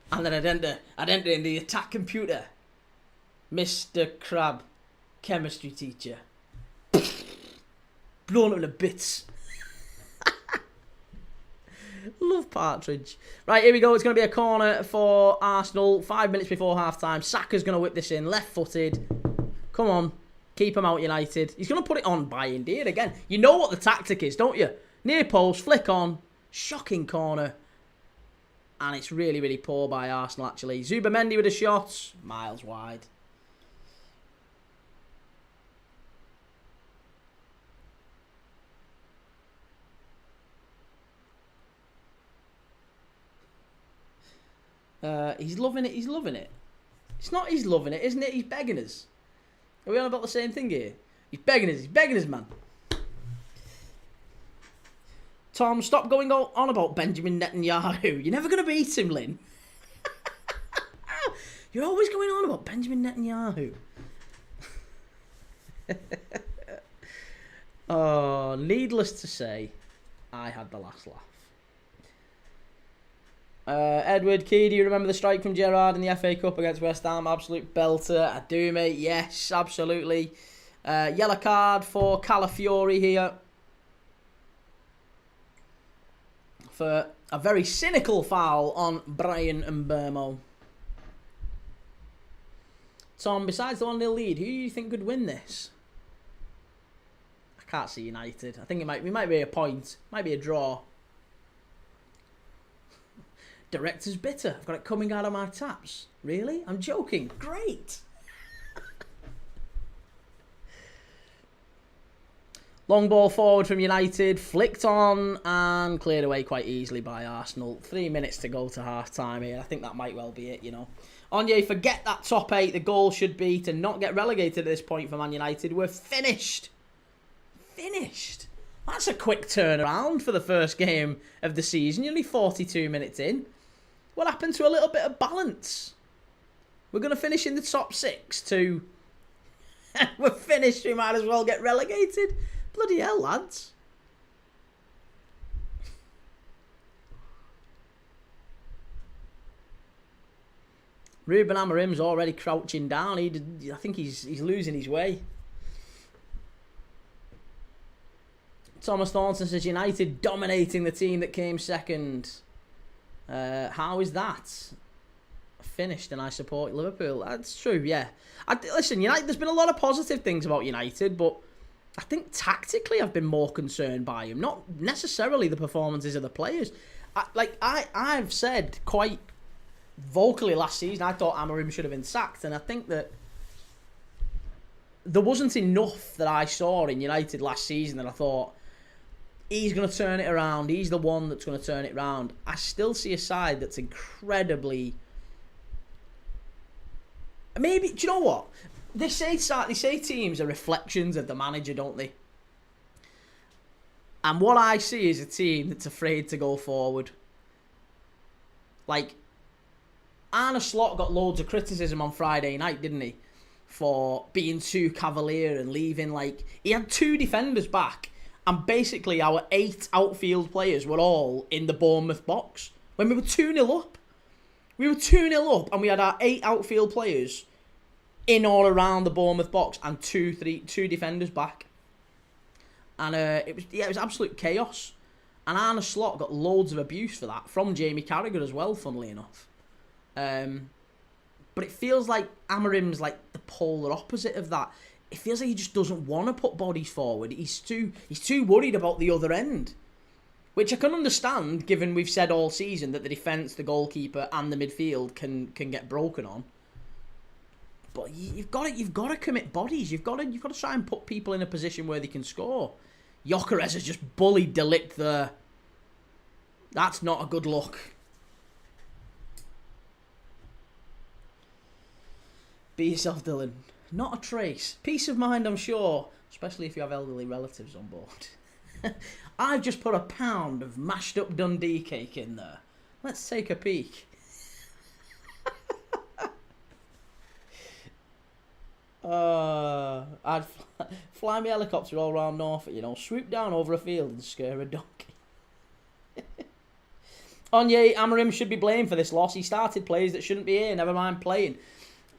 Speaker 1: And then I'd enter in the attack computer. Mr. Crab, chemistry teacher. Blown up into bits. Love Partridge. Right, here we go. It's going to be a corner for Arsenal. 5 minutes before half-time. Saka's going to whip this in. Left-footed. Come on. Keep him out, United. He's going to put it on by Indeed again. You know what the tactic is, don't you? Near post, flick on. Shocking corner. And it's really, really poor by Arsenal, actually. Zubamendi with a shot. Miles wide. He's loving it. He's loving it. It's not he's loving it, isn't it? He's begging us. Are we on about the same thing here? He's begging us. He's begging us, man. Tom, stop going on about Benjamin Netanyahu. You're never going to beat him, Lynn. You're always going on about Benjamin Netanyahu. Oh, needless to say, I had the last laugh. Edward Key, do you remember the strike from Gerrard in the FA Cup against West Ham? Absolute belter. I do, mate. Yes, absolutely. Yellow card for Calafiori here. For a very cynical foul on Brian Mbermo. Tom, besides the 1-0 lead, who do you think could win this? I can't see United. I think it might be a point. Might be a draw. Director's bitter. I've got it coming out of my taps. Really? I'm joking. Great. Long ball forward from United. Flicked on and cleared away quite easily by Arsenal. 3 minutes to go to half-time here. I think that might well be it, you know. Onyé, forget that top 8. The goal should be to not get relegated at this point for Man United. We're finished. Finished. That's a quick turnaround for the first game of the season. You're only 42 minutes in. What happened to a little bit of balance? We're going to finish in the top 6 to... We're finished. We might as well get relegated. Bloody hell, lads. Ruben Amorim's already crouching down. I think he's losing his way. Thomas Thornton says United dominating the team that came second. How is that? Finished and I support Liverpool. That's true, yeah. Listen, United. There's been a lot of positive things about United, but I think tactically I've been more concerned by him, not necessarily the performances of the players. I've said quite vocally last season I thought Amorim should have been sacked, and I think that there wasn't enough that I saw in United last season that I thought he's going to turn it around. He's the one that's going to turn it around. I still see a side that's incredibly... Maybe, do you know what? They say teams are reflections of the manager, don't they? And what I see is a team that's afraid to go forward. Like, Arne Slot got loads of criticism on Friday night, didn't he? For being too cavalier and leaving, like... He had 2 defenders back, and basically our 8 outfield players were all in the Bournemouth box. When we were 2-0 up. We were 2-0 up, and we had our 8 outfield players in or around the Bournemouth box, and 2 defenders back. And it was absolute chaos. And Arne Slot got loads of abuse for that, from Jamie Carragher as well, funnily enough. But it feels like Amorim's like the polar opposite of that. It feels like he just doesn't want to put bodies forward. He's too worried about the other end. Which I can understand, given we've said all season that the defence, the goalkeeper and the midfield can get broken on. But you've got to commit bodies. You've got to try and put people in a position where they can score. Gyökeres has just bullied De Ligt there. That's not a good look. Be yourself, Dylan. Not a trace. Peace of mind, I'm sure. Especially if you have elderly relatives on board. I've just put a pound of mashed up Dundee cake in there. Let's take a peek. I'd fly my helicopter all around Norfolk, swoop down over a field and scare a donkey. Onyé, Amorim should be blamed for this loss. He started players that shouldn't be here, never mind playing.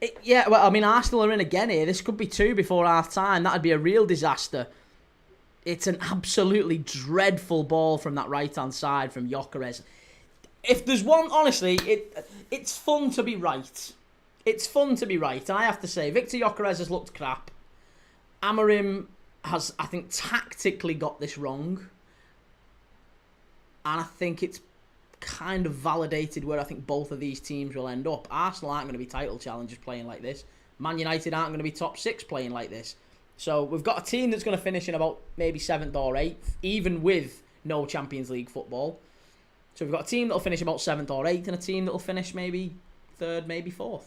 Speaker 1: Arsenal are in again here. This could be 2 before half time. That'd be a real disaster. It's an absolutely dreadful ball from that right-hand side from Gyökeres. If there's one, honestly, it's fun to be right. It's fun to be right. And I have to say, Victor Gyökeres has looked crap. Amorim has, I think, tactically got this wrong. And I think it's kind of validated where I think both of these teams will end up. Arsenal aren't going to be title challengers playing like this. Man United aren't going to be top 6 playing like this. So we've got a team that's going to finish in about maybe 7th or 8th, even with no Champions League football. So we've got a team that'll finish about 7th or 8th and a team that'll finish maybe 3rd, maybe 4th.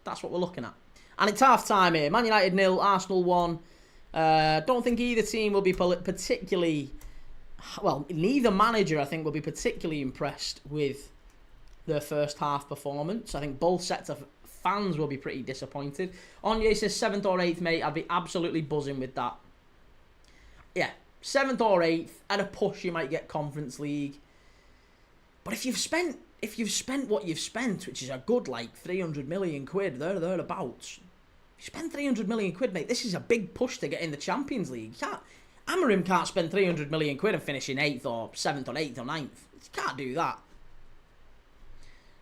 Speaker 1: That's what we're looking at. And it's half time here. Man United 0, Arsenal 1. Don't think either team will be particularly... Well, neither manager, I think, will be particularly impressed with their first half performance. I think both sets of fans will be pretty disappointed. Onyé says 7th or 8th, mate. I'd be absolutely buzzing with that. Yeah, 7th or 8th. At a push, you might get Conference League. But if you've spent what you've spent, which is a good, 300 million quid, thereabouts. If you spend 300 million quid, mate, this is a big push to get in the Champions League. Amorim can't spend 300 million quid and finish in 8th or 7th or 8th or 9th. You can't do that.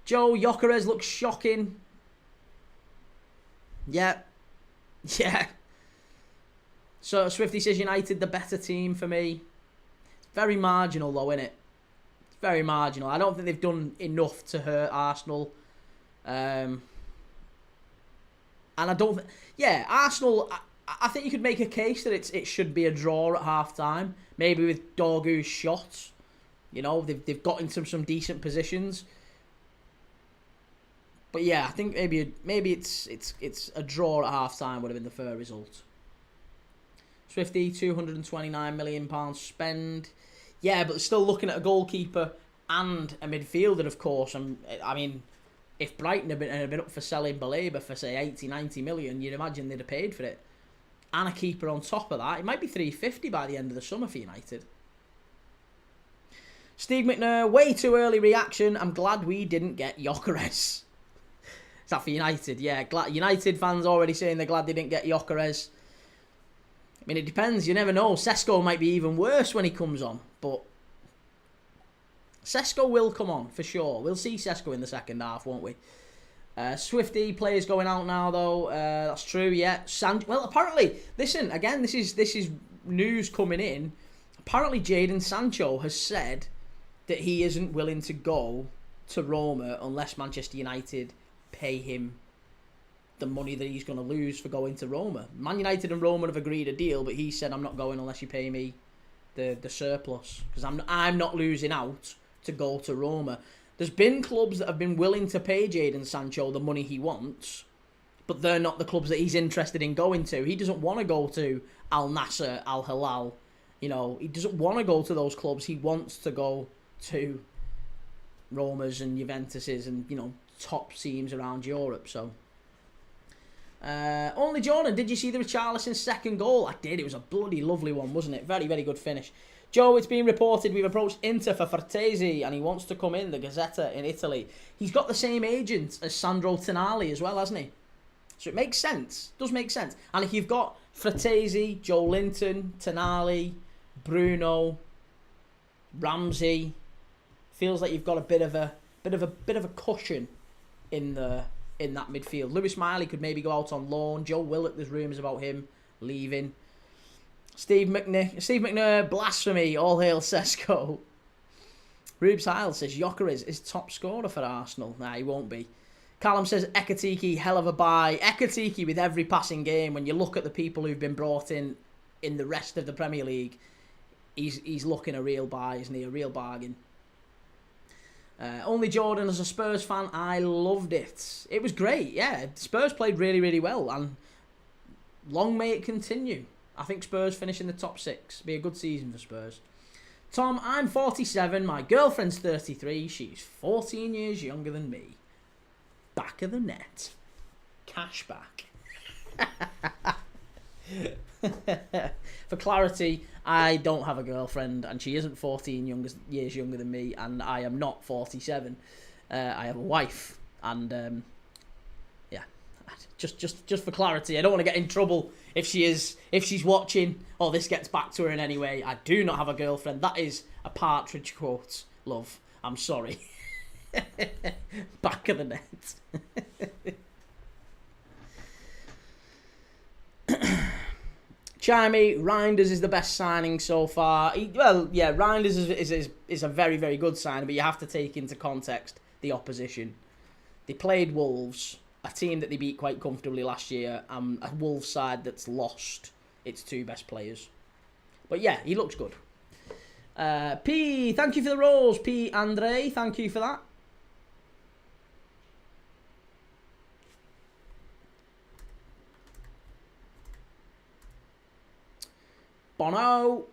Speaker 1: Joe, Gyökeres looks shocking. Yeah. So Swifty says United the better team for me. It's very marginal though, isn't it? It's very marginal. I don't think they've done enough to hurt Arsenal. And I don't think... Yeah, Arsenal... I think you could make a case that it should be a draw at half-time. Maybe with Dorgu's shots. They've got into some decent positions. But yeah, I think maybe it's a draw at half-time would have been the fair result. Swifty, £229 million spend. Yeah, but still looking at a goalkeeper and a midfielder, of course. I mean, if Brighton had been up for selling Baleba for, say, 80, 90 million, you'd imagine they'd have paid for it. And a keeper on top of that. It might be 350 by the end of the summer for United. Steve McNair, way too early reaction. I'm glad we didn't get Gyökeres. that for United? Yeah, United fans already saying they're glad they didn't get Gyökeres. I mean, it depends. You never know. Sesko might be even worse when he comes on. But Sesko will come on, for sure. We'll see Sesko in the second half, won't we? Swifty players going out now, though. That's true, yeah. Well, apparently, listen, again, this is news coming in. Apparently, Jadon Sancho has said that he isn't willing to go to Roma unless Manchester United pay him the money that he's going to lose for going to Roma. Man United and Roma have agreed a deal, but he said, I'm not going unless you pay me the surplus, because I'm not losing out to go to Roma. There's been clubs that have been willing to pay Jadon Sancho the money he wants, but they're not the clubs that he's interested in going to. He doesn't want to go to Al Nassr, Al Hilal. You know, he doesn't want to go to those clubs. He wants to go to Romas and Juventuses and, you know, top teams around Europe. So, only Jordan, did you see the Richarlison's second goal? I did. It was a bloody lovely one, wasn't it? Very, very good finish. Joe, it's been reported we've approached Inter for Frattesi and he wants to come in, the Gazzetta in Italy. He's got the same agent as Sandro Tonali as well, hasn't he? So it makes sense. It does make sense. And if you've got Frattesi, Joe Linton, Tonali, Bruno, Ramsey, feels like you've got a bit of a cushion in that midfield. Lewis Miley could maybe go out on loan. Joe Willock, there's rumours about him leaving. Steve McNair, blasphemy, all hail Sesko. Rubes Heil says Gyökeres is top scorer for Arsenal. Nah, he won't be. Callum says Ekatike, hell of a buy. Ekatike with every passing game, when you look at the people who've been brought in the rest of the Premier League, he's looking a real buy, isn't he? A real bargain. Only Jordan, as a Spurs fan, I loved it. It was great, yeah. Spurs played really, really well, and long may it continue. I think Spurs finish in the top 6. Be a good season for Spurs. Tom, I'm 47. My girlfriend's 33. She's 14 years younger than me. Back of the net. Cash back. For clarity, I don't have a girlfriend, and she isn't 14 years younger than me, and I am not 47. I have a wife, and yeah, just for clarity, I don't want to get in trouble if she's watching or this gets back to her in any way. I do not have a girlfriend. That is a Partridge quote, love. I'm sorry. Back of the net. Chimey, Reinders is the best signing so far. Reinders is a very, very good signing, but you have to take into context the opposition. They played Wolves, a team that they beat quite comfortably last year, and a Wolves side that's lost its 2 best players. But yeah, he looks good. P, thank you for the rose. P. Andre, thank you for that. Bono,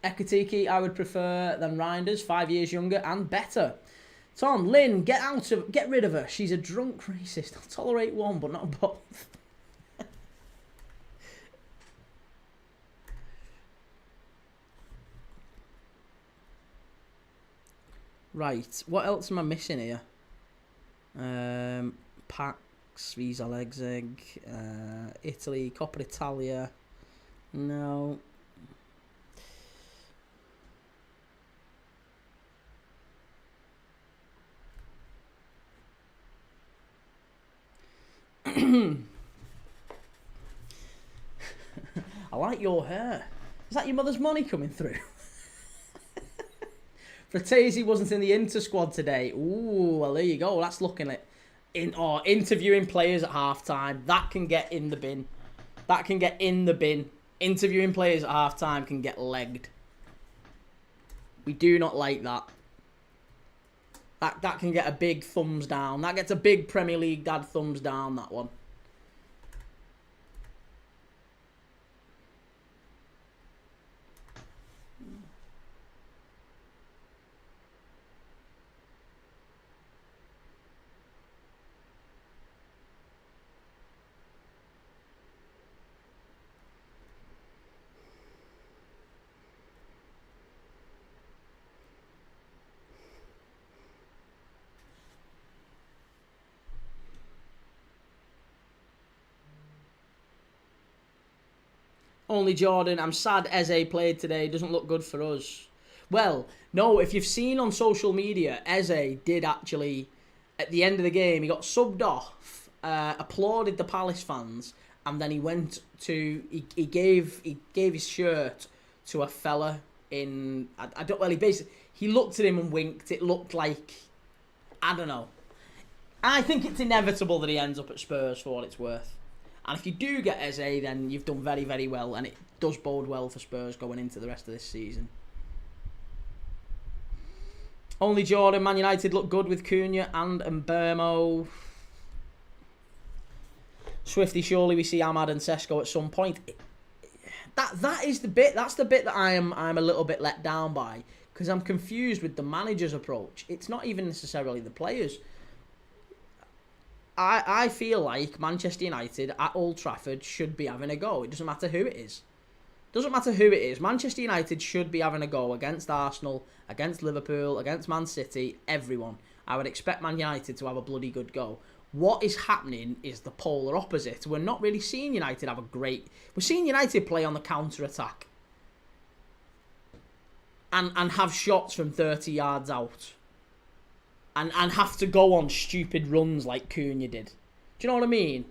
Speaker 1: Ekatike, I would prefer than Reinders, 5 years younger and better. Tom, Lynn, get rid of her. She's a drunk racist. I'll tolerate one, but not both. Right, what else am I missing here? Pax, Visa Leipzig, Italy, Coppa Italia. No. I like your hair. Is that your mother's money coming through? Frattesi wasn't in the Inter squad today. Ooh, well, there you go. That's looking at interviewing players at half-time. That can get in the bin. That can get in the bin. Interviewing players at half-time can get legged. We do not like that. That can get a big thumbs down. That gets a big Premier League dad thumbs down, that one. Only Jordan, I'm sad Eze played today. Doesn't look good for us. Well, no, if you've seen on social media, Eze did actually, at the end of the game, he got subbed off, applauded the Palace fans, and then he went to, he gave his shirt to a fella in, he looked at him and winked. It looked like, I don't know. I think it's inevitable that he ends up at Spurs for what it's worth. And if you do get Eze, then you've done very, very well, and it does bode well for Spurs going into the rest of this season. Only Jordan, Man United look good with Cunha and Mbermo. Swifty, surely we see Ahmad and Sesko at some point. That is the bit. That's the bit that I'm a little bit let down by, because I'm confused with the manager's approach. It's not even necessarily the players. I feel like Manchester United at Old Trafford should be having a go. It doesn't matter who it is. Doesn't matter who it is. Manchester United should be having a go against Arsenal, against Liverpool, against Man City, everyone. I would expect Man United to have a bloody good go. What is happening is the polar opposite. We're not really seeing United have a great... We're seeing United play on the counter-attack. And have shots from 30 yards out. And have to go on stupid runs like Cunha did. Do you know what I mean?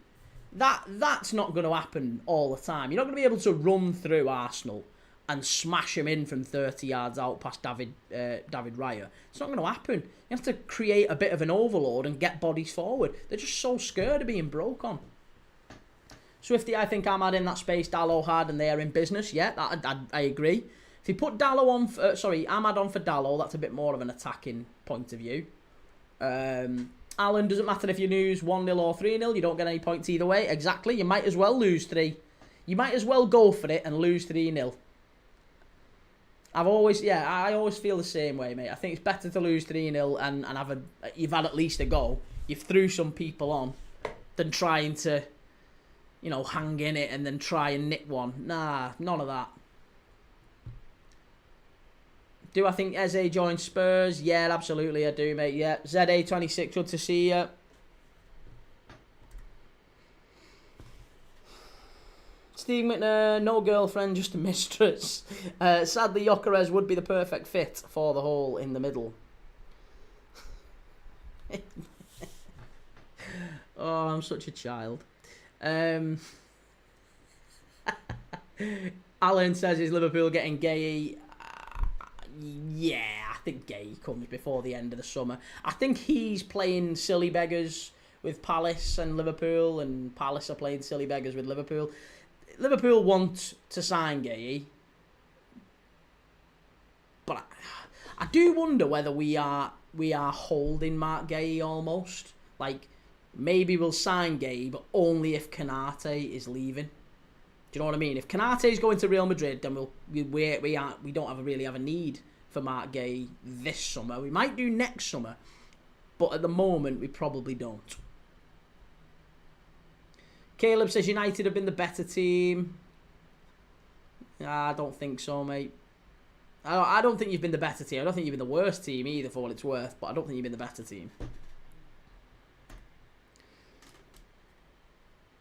Speaker 1: That's not going to happen all the time. You're not going to be able to run through Arsenal and smash them in from 30 yards out past David Raya. It's not going to happen. You have to create a bit of an overload and get bodies forward. They're just so scared of being broke on. Swifty, I think Ahmad in that space Dalot had, and they are in business. Yeah, I agree. If you put Ahmad on for Dalot, that's a bit more of an attacking point of view. Alan, doesn't matter if you lose 1-0 or 3-0, you don't get any points either way. Exactly, you might as well lose 3. You might as well go for it and lose 3-0. I always feel the same way, mate. I think it's better to lose 3-0 and you've had at least a go. You've threw some people on than trying to, hang in it and then try and nick one. Nah, none of that. Do I think Eze joins Spurs? Yeah, absolutely I do, mate. Yeah, ZA26, good to see you. Steve McNair, no girlfriend, just a mistress. Sadly, Gyökeres would be the perfect fit for the hole in the middle. Oh, I'm such a child. Alan says, is Liverpool getting gay? Yeah, I think Gay comes before the end of the summer. I think he's playing silly beggars with Palace and Liverpool, and Palace are playing silly beggars with Liverpool. Liverpool want to sign Gay, but I do wonder whether we are holding Mark Gay almost. Like, maybe we'll sign Gay, but only if Konate is leaving. Do you know what I mean? If Konate is going to Real Madrid, then we don't really have a need for Mark Gay this summer. We might do next summer, but at the moment we probably don't. Caleb says United have been the better team. I don't think so, mate. I don't think you've been the better team. I don't think you've been the worst team either, for what it's worth, but I don't think you've been the better team.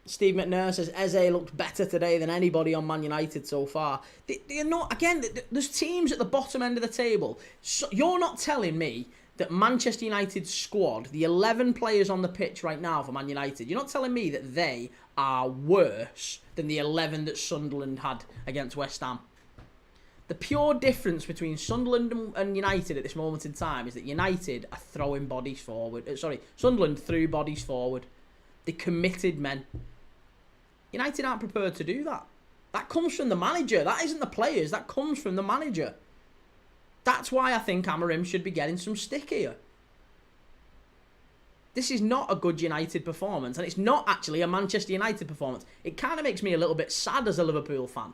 Speaker 1: Steve McNair says Eze looked better today than anybody on Man United so far. They're not, again, there's teams at the bottom end of the table. So you're not telling me that Manchester United's squad, the 11 players on the pitch right now for Man United, you're not telling me that they are worse than the 11 that Sunderland had against West Ham. The pure difference between Sunderland and United at this moment in time is that United are throwing bodies forward. Sunderland threw bodies forward. They committed men. United aren't prepared to do that. That comes from the manager. That isn't the players. That comes from the manager. That's why I think Amorim should be getting some stick here. This is not a good United performance, and it's not actually a Manchester United performance. It kind of makes me a little bit sad as a Liverpool fan.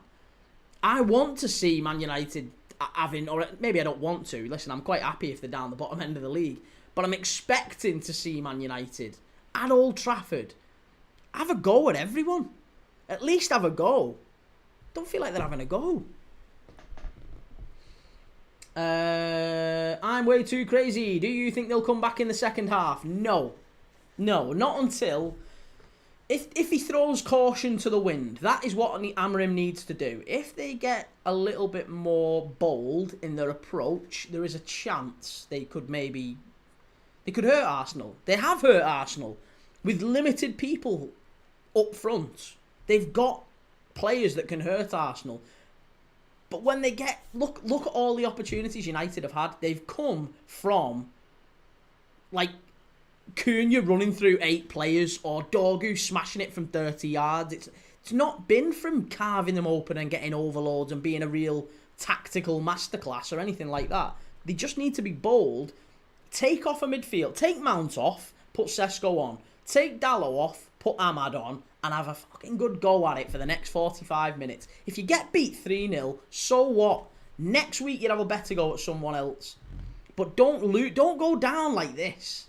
Speaker 1: I want to see Man United having, or maybe I don't want to. Listen, I'm quite happy if they're down the bottom end of the league, but I'm expecting to see Man United at Old Trafford have a go at everyone. At least have a go. Don't feel like they're having a go. I'm way too crazy. Do you think they'll come back in the second half? No. No, not until if he throws caution to the wind, that is what Amorim needs to do. If they get a little bit more bold in their approach, there is a chance they could hurt Arsenal. They have hurt Arsenal with limited people up front. They've got players that can hurt Arsenal. But when they get... Look at all the opportunities United have had. They've come from, like, Cunha running through 8 players or Dorgu smashing it from 30 yards. It's not been from carving them open and getting overloads and being a real tactical masterclass or anything like that. They just need to be bold. Take off a midfield. Take Mount off, put Sesko on. Take Dallo off, put Ahmad on, and have a fucking good go at it for the next 45 minutes. If you get beat 3-0, so what? Next week you'd have a better go at someone else. But don't go down like this.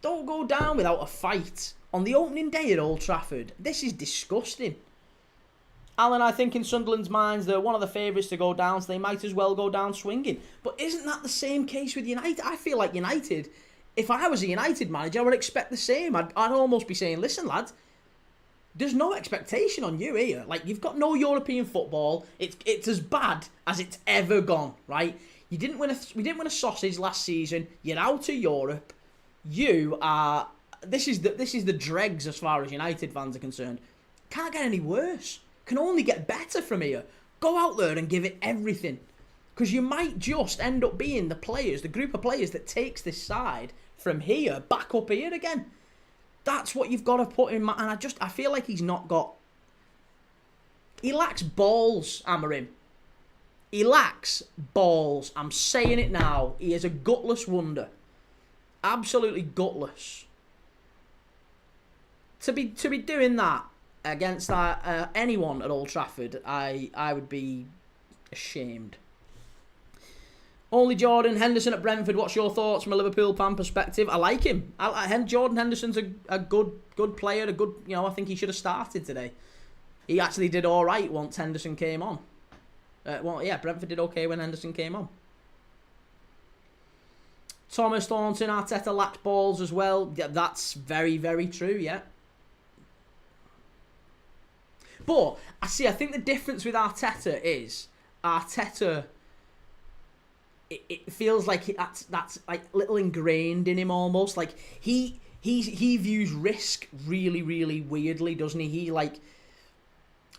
Speaker 1: Don't go down without a fight. On the opening day at Old Trafford, this is disgusting. Alan, I think in Sunderland's minds, they're one of the favourites to go down, so they might as well go down swinging. But isn't that the same case with United? I feel like United, if I was a United manager, I would expect the same. I'd almost be saying, listen, lad, there's no expectation on you here. Like, you've got no European football. It's as bad as it's ever gone, right? We didn't win a sausage last season. You're out of Europe. You are... This is the dregs as far as United fans are concerned. Can't get any worse. Can only get better from here. Go out there and give it everything. Because you might just end up being the group of players that takes this side from here back up here again. That's what you've got to put in mind. And I feel like he's not got... He lacks balls, Amorim. He lacks balls. I'm saying it now. He is a gutless wonder. Absolutely gutless. To be doing that against anyone at Old Trafford, I would be ashamed. Only Jordan Henderson at Brentford. What's your thoughts from a Liverpool fan perspective? I like him. Jordan Henderson's a good player. I think he should have started today. He actually did all right once Henderson came on. Brentford did okay when Henderson came on. Thomas Thornton, Arteta lacked balls as well. Yeah, that's very, very true, yeah. But, I think the difference with Arteta is, it feels like that's like little ingrained in him almost. Like, he views risk really, really weirdly, doesn't he?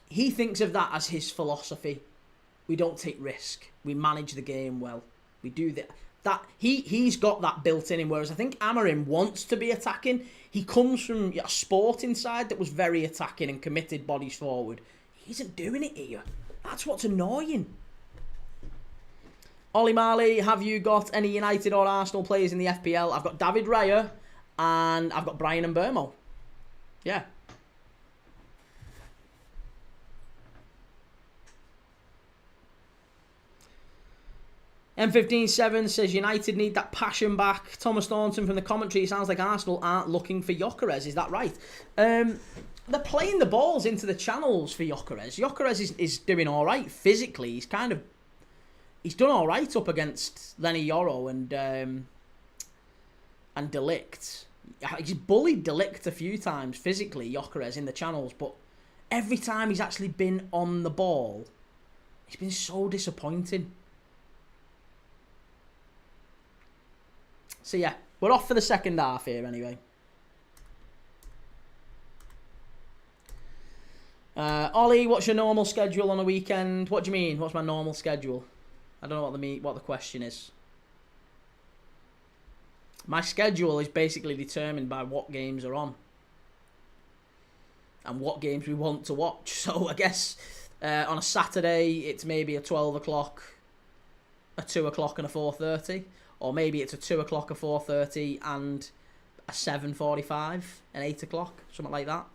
Speaker 1: He thinks of that as his philosophy. We don't take risk. We manage the game well. We do that. He's got that built in him, whereas I think Amorim wants to be attacking. He comes from a sporting side that was very attacking and committed bodies forward. He isn't doing it here. That's what's annoying. Ollie Marley, have you got any United or Arsenal players in the FPL? I've got David Raya and I've got Brian Mbeumo. Yeah. M157 says United need that passion back. Thomas Thornton from the commentary, it sounds like Arsenal aren't looking for Gyökeres. Is that right? They're playing the balls into the channels for Gyökeres. Gyökeres is doing all right physically. He's done all right up against Lenny Yoro and De Ligt. He's bullied De Ligt a few times physically, Gyökeres, in the channels, but every time he's actually been on the ball, it's been so disappointing. So yeah, we're off for the second half here anyway. Ollie, what's your normal schedule on a weekend? What do you mean? What's my normal schedule? I don't know what the question is. My schedule is basically determined by what games are on. And what games we want to watch. So I guess on a Saturday, it's maybe a 12 o'clock, a 2 o'clock and a 4:30. Or maybe it's a 2 o'clock, a 4:30 and a 7:45, an 8 o'clock, something like that.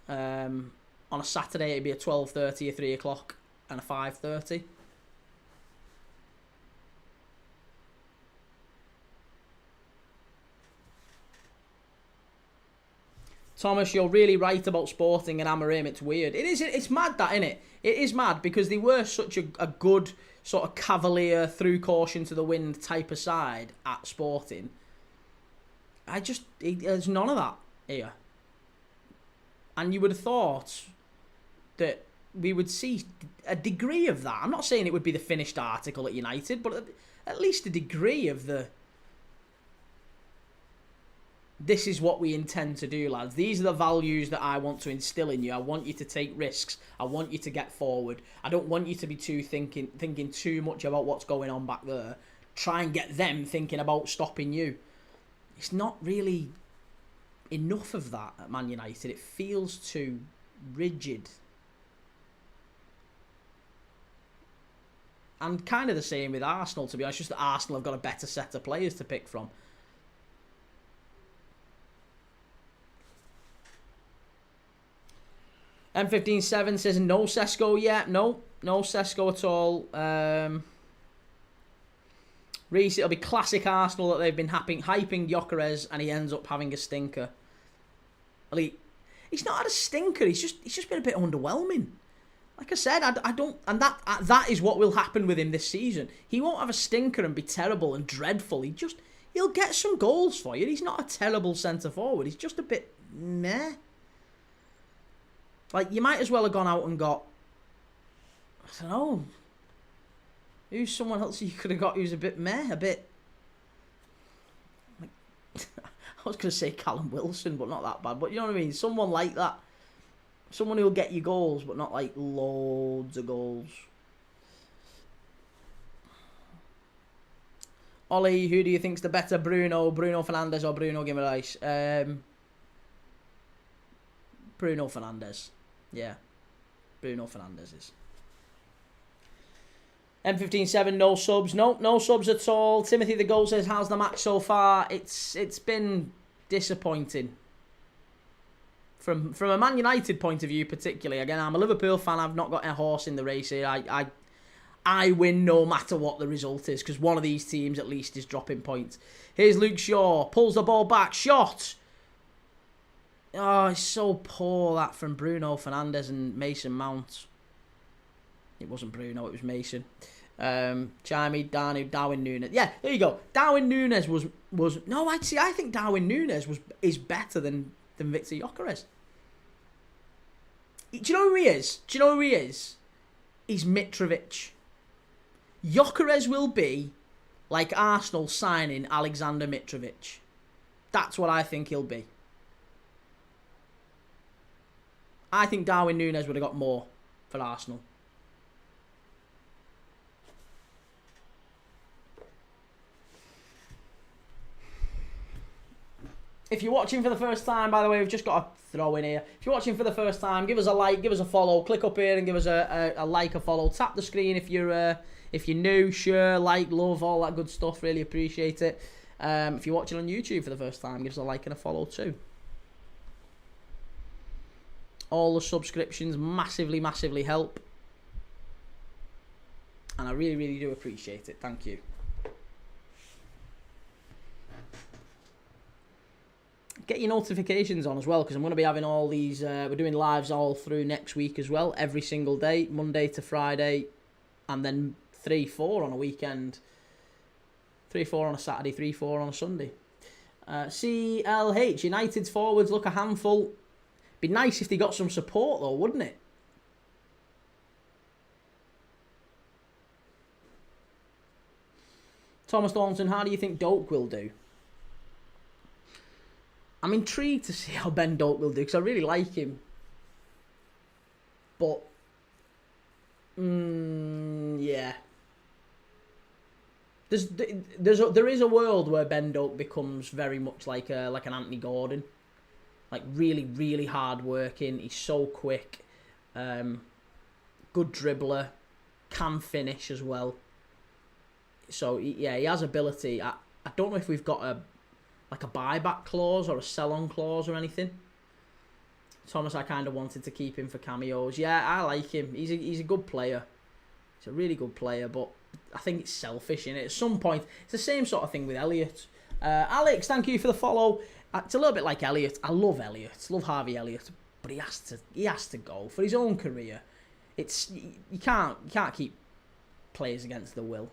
Speaker 1: On a Saturday, it'd be a 12:30, a 3 o'clock and a 5:30. Thomas, you're really right about Sporting and Amorim. It's weird. It's mad that, innit? It is mad because they were such a good sort of cavalier, through caution to the wind type of side at Sporting. There's none of that here. And you would have thought that we would see a degree of that. I'm not saying it would be the finished article at United, but at least a degree of the... This is what we intend to do, lads. These are the values that I want to instill in you. I want you to take risks. I want you to get forward. I don't want you to be thinking too much about what's going on back there. Try and get them thinking about stopping you. It's not really enough of that at Man United. It feels too rigid. And kind of the same with Arsenal, to be honest. Just that Arsenal have got a better set of players to pick from. M157 says no Sesko yet. No Sesko at all. Reese, it'll be classic Arsenal that they've been hyping Gyökeres and he ends up having a stinker. Well, he's not had a stinker. He's just been a bit underwhelming. Like I said, I don't, and that is what will happen with him this season. He won't have a stinker and be terrible and dreadful. He'll get some goals for you. He's not a terrible centre forward. He's just a bit meh. Like, you might as well have gone out and got, I don't know, who's someone else you could have got who's a bit meh, a bit, like, I was going to say Callum Wilson, but not that bad, but you know what I mean, someone like that, someone who'll get you goals, but not like loads of goals. Ollie, who do you think's the better, Bruno Fernandes or Bruno Guimaraes? Bruno Fernandes. Yeah, Bruno Fernandes is. M157, no subs. No subs at all. Timothy the Goat says, how's the match so far? It's been disappointing. From a Man United point of view, particularly. Again, I'm a Liverpool fan. I've not got a horse in the race here. I win no matter what the result is, because one of these teams at least is dropping points. Here's Luke Shaw. Pulls the ball back. Shot. Oh, it's so poor, that, from Bruno Fernandes and Mason Mount. It wasn't Bruno, it was Mason. Chimey, Darwin Núñez. Yeah, there you go. Darwin Núñez was... No, actually, I think Darwin Núñez is better than Victor Gyökeres. Do you know who he is? He's Mitrovic. Gyökeres will be like Arsenal signing Alexander Mitrovic. That's what I think he'll be. I think Darwin Núñez would have got more for Arsenal. If you're watching for the first time, by the way, we've just got a throw in here. If you're watching for the first time, give us a like, give us a follow. Click up here and give us a like, a follow. Tap the screen if you're new. Share, like, love, all that good stuff. Really appreciate it. If you're watching on YouTube for the first time, give us a like and a follow too. All the subscriptions massively, massively help. And I really, really do appreciate it. Thank you. Get your notifications on as well, because I'm going to be having all these... we're doing lives all through next week as well. Every single day, Monday to Friday. And then 3-4 on a weekend. 3-4 on a Saturday, 3-4 on a Sunday. CLH, United's forwards look a handful. Be nice if they got some support though, wouldn't it? Thomas Thornton, how do you think Doak will do? I'm intrigued to see how Ben Doak will do, because I really like him. But, yeah. There is a world where Ben Doak becomes very much like an Anthony Gordon. Like, really, really hard working. He's so quick. Good dribbler. Can finish as well. So, he has ability. I don't know if we've got a buyback clause or a sell-on clause or anything. Thomas, I kind of wanted to keep him for cameos. Yeah, I like him. He's a good player. He's a really good player, but I think it's selfish, innit? At some point, it's the same sort of thing with Elliott. Alex, thank you for the follow. It's a little bit like Elliott. I love Elliott. Love Harvey Elliott, but he has to go for his own career. You can't keep players against the will.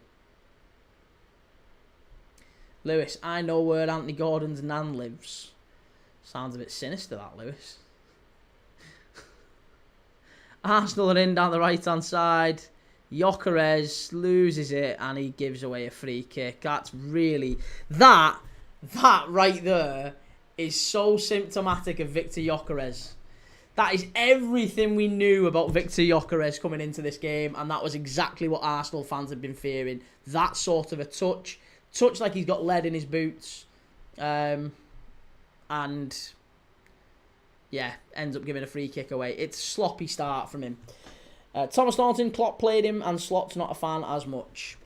Speaker 1: Lewis, I know where Anthony Gordon's nan lives. Sounds a bit sinister, that, Lewis. Arsenal are in down the right-hand side. Gyökeres loses it and he gives away a free kick. That's really... That right there is so symptomatic of Victor Gyökeres. That is everything we knew about Victor Gyökeres coming into this game, and that was exactly what Arsenal fans had been fearing. That sort of a touch like he's got lead in his boots, and yeah, ends up giving a free kick away. It's a sloppy start from him. Thomas Norton, Klopp played him, and Slot's not a fan as much.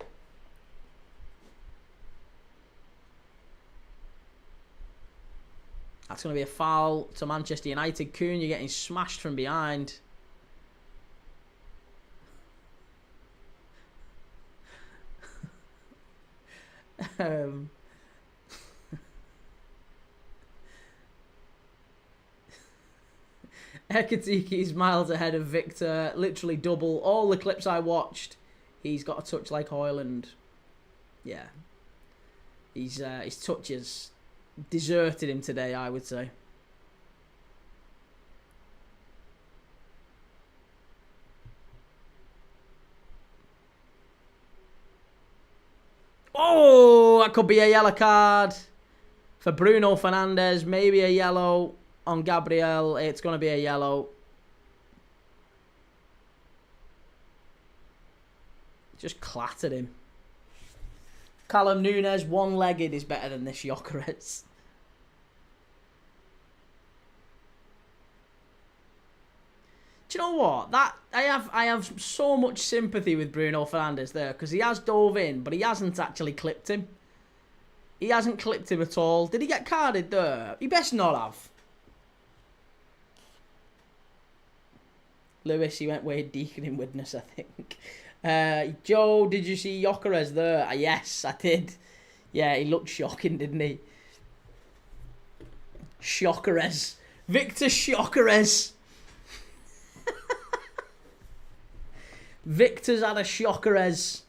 Speaker 1: That's going to be a foul to Manchester United. Cunha getting smashed from behind. Ekatiki's miles ahead of Victor. Literally double. All the clips I watched, he's got a touch like Højlund. Yeah. His touches deserted him today, I would say. Oh, that could be a yellow card for Bruno Fernandes. Maybe a yellow on Gabriel. It's going to be a yellow. Just clattered him. Callum Núñez, one-legged, is better than this Gyökeres. Do you know what? That I have so much sympathy with Bruno Fernandes there, because he has dove in, but he hasn't actually clipped him. He hasn't clipped him at all. Did he get carded there? He best not have. Lewis, he went Wade Deacon in witness, I think. Joe, did you see Gyökeres there? Yes, I did. Yeah, he looked shocking, didn't he? Gyökeres. Victor Gyökeres. Victor's had a Gyökeres.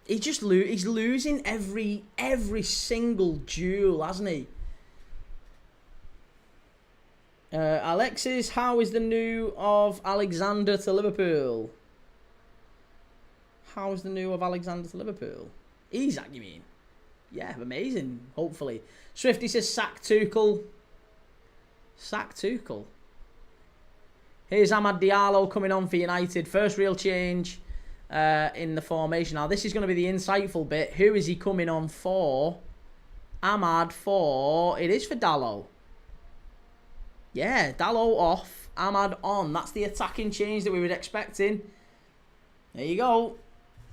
Speaker 1: He's losing every single duel, hasn't he? Alexis, how is the new of Alexander to Liverpool? How's the new of Alexander to Liverpool? Isak, you mean? Yeah, amazing, hopefully. Swifty says sack Tuchel. Sack Tuchel. Here's Amad Diallo coming on for United. First real change in the formation. Now, this is going to be the insightful bit. Who is he coming on for? Amad for... It is for Dalot. Yeah, Dalot off. Amad on. That's the attacking change that we were expecting. There you go.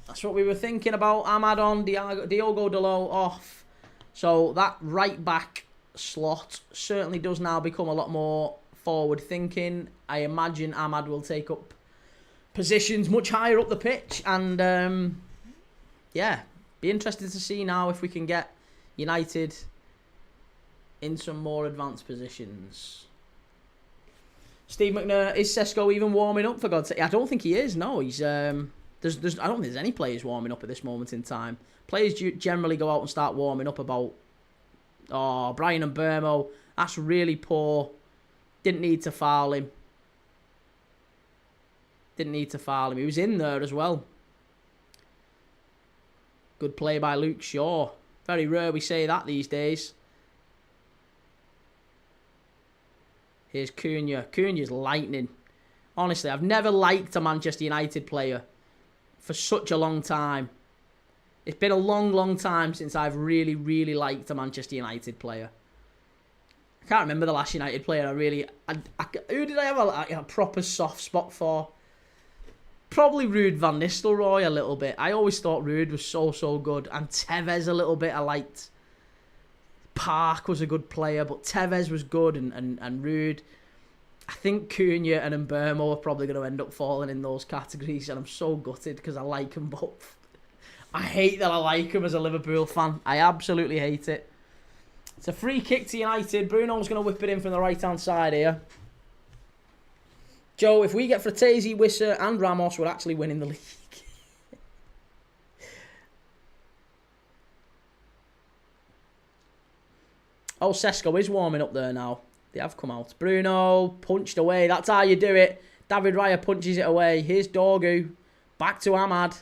Speaker 1: That's what we were thinking about. Amad on, Diogo Dalot off. So that right back slot certainly does now become a lot more forward thinking. I imagine Amad will take up positions much higher up the pitch. And yeah, be interested to see now if we can get United in some more advanced positions. Steve McNair, is Sesko even warming up, for God's sake? I don't think he is, no. He's I don't think there's any players warming up at this moment in time. Players generally go out and start warming up about... Oh, Brian and Burmo, that's really poor. Didn't need to foul him. Didn't need to foul him. He was in there as well. Good play by Luke Shaw. Very rare we say that these days. Here's Cunha. Cunha's lightning. Honestly, I've never liked a Manchester United player for such a long time. It's been a long, long time since I've really, really liked a Manchester United player. I can't remember the last United player who did I have a proper soft spot for? Probably Ruud van Nistelrooy a little bit. I always thought Ruud was so good. And Tevez a little bit I liked. Park was a good player, but Tevez was good, and Ruud. I think Cunha and Mbeumo are probably going to end up falling in those categories, and I'm so gutted because I like them both. I hate that I like them as a Liverpool fan. I absolutely hate it. It's a free kick to United. Bruno's going to whip it in from the right-hand side here. Joe, if we get Fratesi, Wissa and Ramos, we're actually winning the league. Oh, Sesko is warming up there now. They have come out. Bruno punched away. That's how you do it. David Raya punches it away. Here's Dorgu. Back to Ahmad.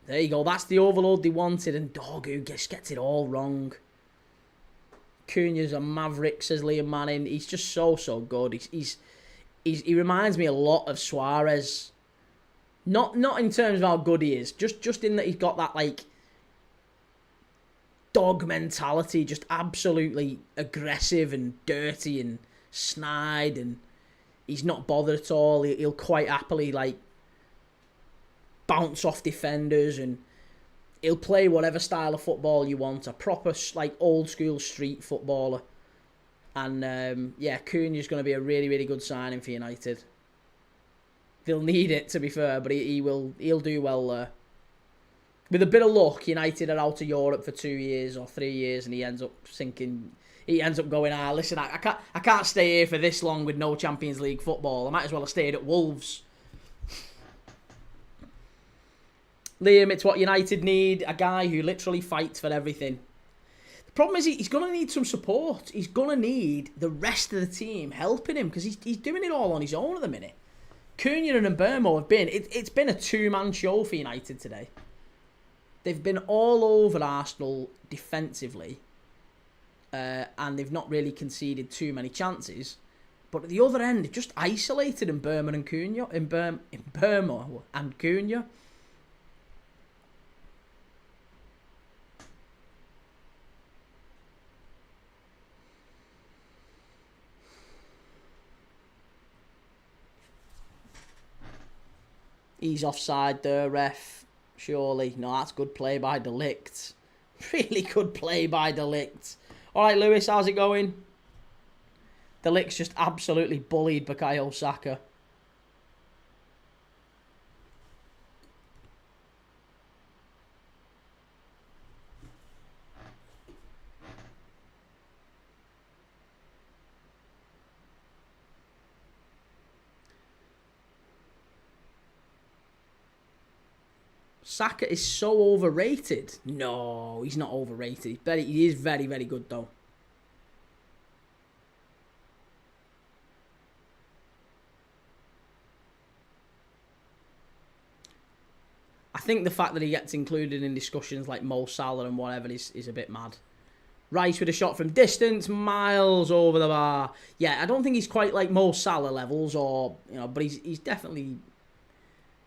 Speaker 1: There you go. That's the overload they wanted. And Dorgu just gets it all wrong. Cunha's a maverick, says Liam Manning. He's just so good. He reminds me a lot of Suarez. Not in terms of how good he is. Just in that he's got that, like, dog mentality. Just absolutely aggressive and dirty and snide. And he's not bothered at all. He'll quite happily, like, bounce off defenders, and he'll play whatever style of football you want. A proper, like, old school street footballer. And yeah, Cunha's going to be a really, really good signing for United. They'll need it, to be fair, but he'll do well there. With a bit of luck, United are out of Europe for 2 years or 3 years, and he ends up sinking. He ends up going, listen, I can't stay here for this long with no Champions League football. I might as well have stayed at Wolves. Liam, it's what United need. A guy who literally fights for everything. The problem is he's going to need some support. He's going to need the rest of the team helping him, because he's doing it all on his own at the minute. Cunha and Mbeumo have been... It's been a two-man show for United today. They've been all over Arsenal defensively, and they've not really conceded too many chances. But at the other end, they've just isolated Mbeumo and Cunha. Mbeumo and Cunha. He's offside there, ref. Surely. No, that's good play by De Ligt. Really good play by De Ligt. All right, Lewis, how's it going? De Ligt's just absolutely bullied Bukayo Saka. Saka is so overrated. No, he's not overrated. He is very, very good, though. I think the fact that he gets included in discussions like Mo Salah and whatever is a bit mad. Rice with a shot from distance, miles over the bar. Yeah, I don't think he's quite like Mo Salah levels, or but he's definitely.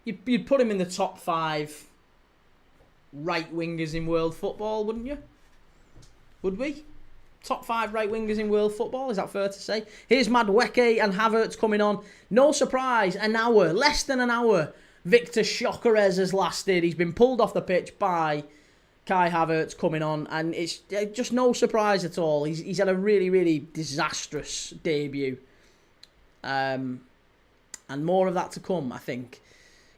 Speaker 1: You'd put him in the top 5 right wingers in world football, wouldn't you? Would we? Top 5 right wingers in world football, is that fair to say? Here's Madueke and Havertz coming on. No surprise, an hour, less than an hour. Victor Gyökeres has lasted. He's been pulled off the pitch by Kai Havertz coming on, and it's just no surprise at all. He's had a really, really disastrous debut. And more of that to come, I think.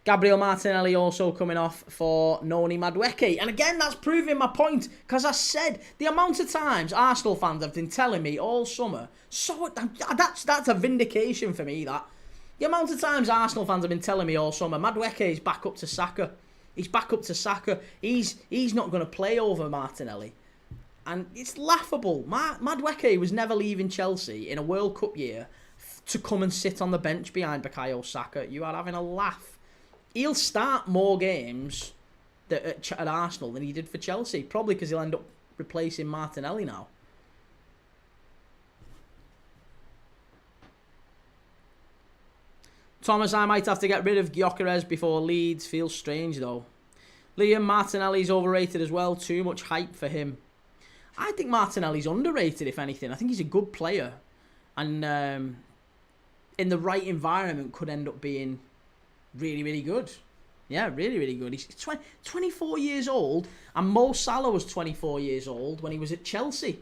Speaker 1: Gabriel Martinelli also coming off for Noni Madueke. And again, that's proving my point. Because I said, the amount of times Arsenal fans have been telling me all summer, so that's a vindication for me, that. The amount of times Arsenal fans have been telling me all summer, Madueke is back up to Saka. He's back up to Saka. He's not going to play over Martinelli. And it's laughable. Madueke was never leaving Chelsea in a World Cup year to come and sit on the bench behind Bukayo Saka. You are having a laugh. He'll start more games at Arsenal than he did for Chelsea. Probably because he'll end up replacing Martinelli now. Thomas, I might have to get rid of Gyökeres before Leeds. Feels strange, though. Liam, Martinelli's overrated as well. Too much hype for him. I think Martinelli's underrated, if anything. I think he's a good player. And in the right environment could end up being really, really good. Yeah, really, really good. He's 24 years old, and Mo Salah was 24 years old when he was at Chelsea.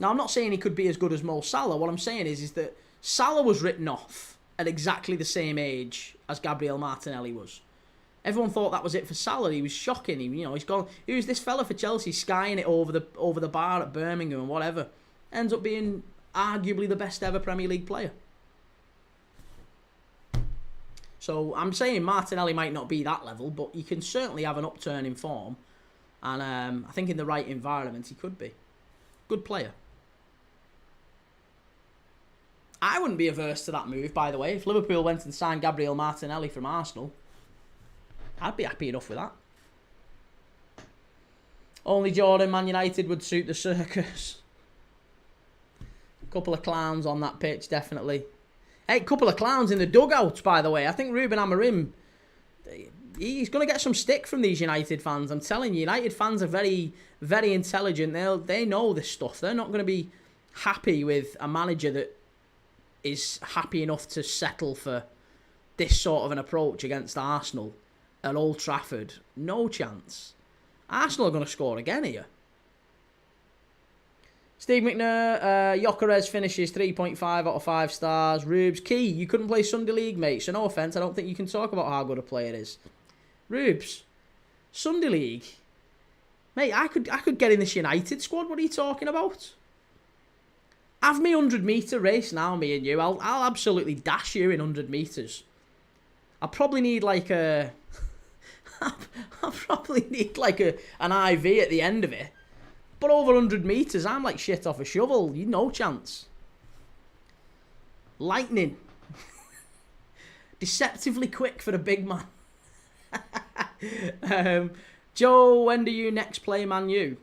Speaker 1: Now, I'm not saying he could be as good as Mo Salah. What I'm saying is that Salah was written off at exactly the same age as Gabriel Martinelli was. Everyone thought that was it for Salah. He was shocking. He's gone. Who's this fella for Chelsea skying it over the bar at Birmingham and whatever? Ends up being arguably the best ever Premier League player. So I'm saying Martinelli might not be that level, but you can certainly have an upturn in form. And I think in the right environment, he could be. Good player. I wouldn't be averse to that move, by the way. If Liverpool went and signed Gabriel Martinelli from Arsenal, I'd be happy enough with that. Only Jordan, Man United would suit the circus. Couple of clowns on that pitch, definitely. Hey, couple of clowns in the dugouts, by the way. I think Ruben Amorim, he's going to get some stick from these United fans. I'm telling you, United fans are very, very intelligent. They know this stuff. They're not going to be happy with a manager that is happy enough to settle for this sort of an approach against Arsenal at Old Trafford. No chance. Arsenal are going to score again here. Steve McNair, Gyökeres finishes 3.5 out of 5 stars. Rubes, Key, you couldn't play Sunday League, mate, so no offence, I don't think you can talk about how good a player is. Rubes, Sunday League? Mate, I could get in this United squad, what are you talking about? Have me 100 metre race now, me and you. I'll absolutely dash you in 100 metres. I'll probably need like a... I'll probably need like an IV at the end of it. But over 100 metres, I'm like shit off a shovel. You no chance. Lightning. Deceptively quick for a big man. Joe, when do you next play Man U?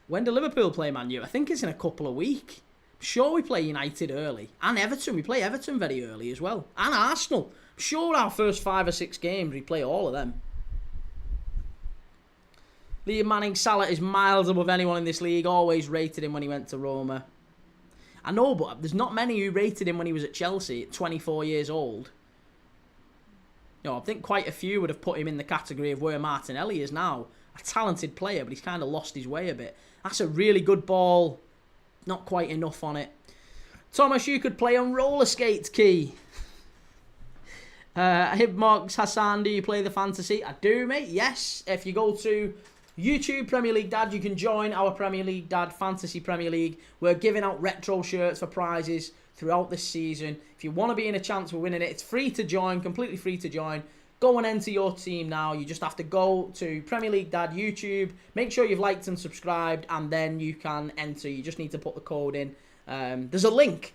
Speaker 1: When do Liverpool play Man U? I think it's in a couple of weeks. I'm sure we play United early. And Everton. We play Everton very early as well. And Arsenal. I'm sure our first 5 or 6 games, we play all of them. Liam Manning, Salah is miles above anyone in this league. Always rated him when he went to Roma. I know, but there's not many who rated him when he was at Chelsea at 24 years old. No, I think quite a few would have put him in the category of where Martinelli is now. A talented player, but he's kind of lost his way a bit. That's a really good ball. Not quite enough on it. Thomas, you could play on roller skates, Key. Hibmogs Hassan, do you play the fantasy? I do, mate. Yes. If you go to YouTube Premier League Dad, you can join our Premier League Dad Fantasy Premier League. We're giving out retro shirts for prizes throughout this season. If you want to be in a chance of winning it, it's free to join, completely free to join. Go and enter your team now. You just have to go to Premier League Dad YouTube. Make sure you've liked and subscribed, and then you can enter. You just need to put the code in. There's a link.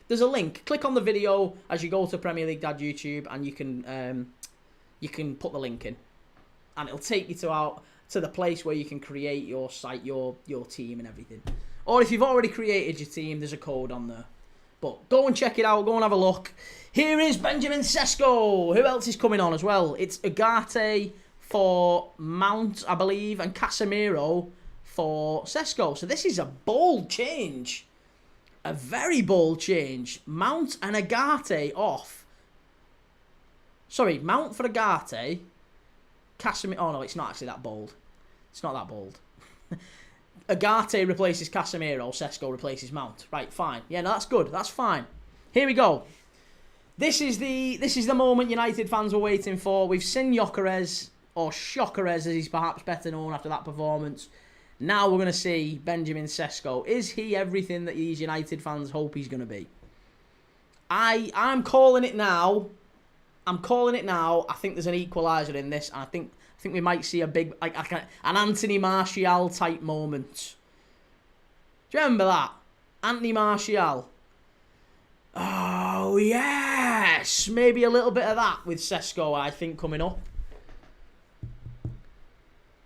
Speaker 1: Click on the video as you go to Premier League Dad YouTube, and you can put the link in, and it'll take you to the place where you can create your site, your team and everything. Or if you've already created your team, there's a code on there. But go and check it out. Go and have a look. Here is Benjamin Sesko. Who else is coming on as well? It's Agate for Mount, I believe, and Casemiro for Sesko. So this is a bold change. A very bold change. Mount and Agate off. Sorry, Mount for Agate. Casemiro. Oh no, it's not actually that bold. It's not that bold. Agate replaces Casemiro. Sesko replaces Mount. Right, fine. Yeah, no, that's good. That's fine. Here we go. This is the moment United fans were waiting for. We've seen Gyökeres, or Shokerez as he's perhaps better known after that performance. Now we're going to see Benjamin Sesko. Is he everything that these United fans hope he's going to be? I'm calling it now. I'm calling it now. I think there's an equalizer in this. And I think we might see a big, like an Anthony Martial type moment. Do you remember that? Anthony Martial. Oh, yes. Maybe a little bit of that with Sesko, I think, coming up.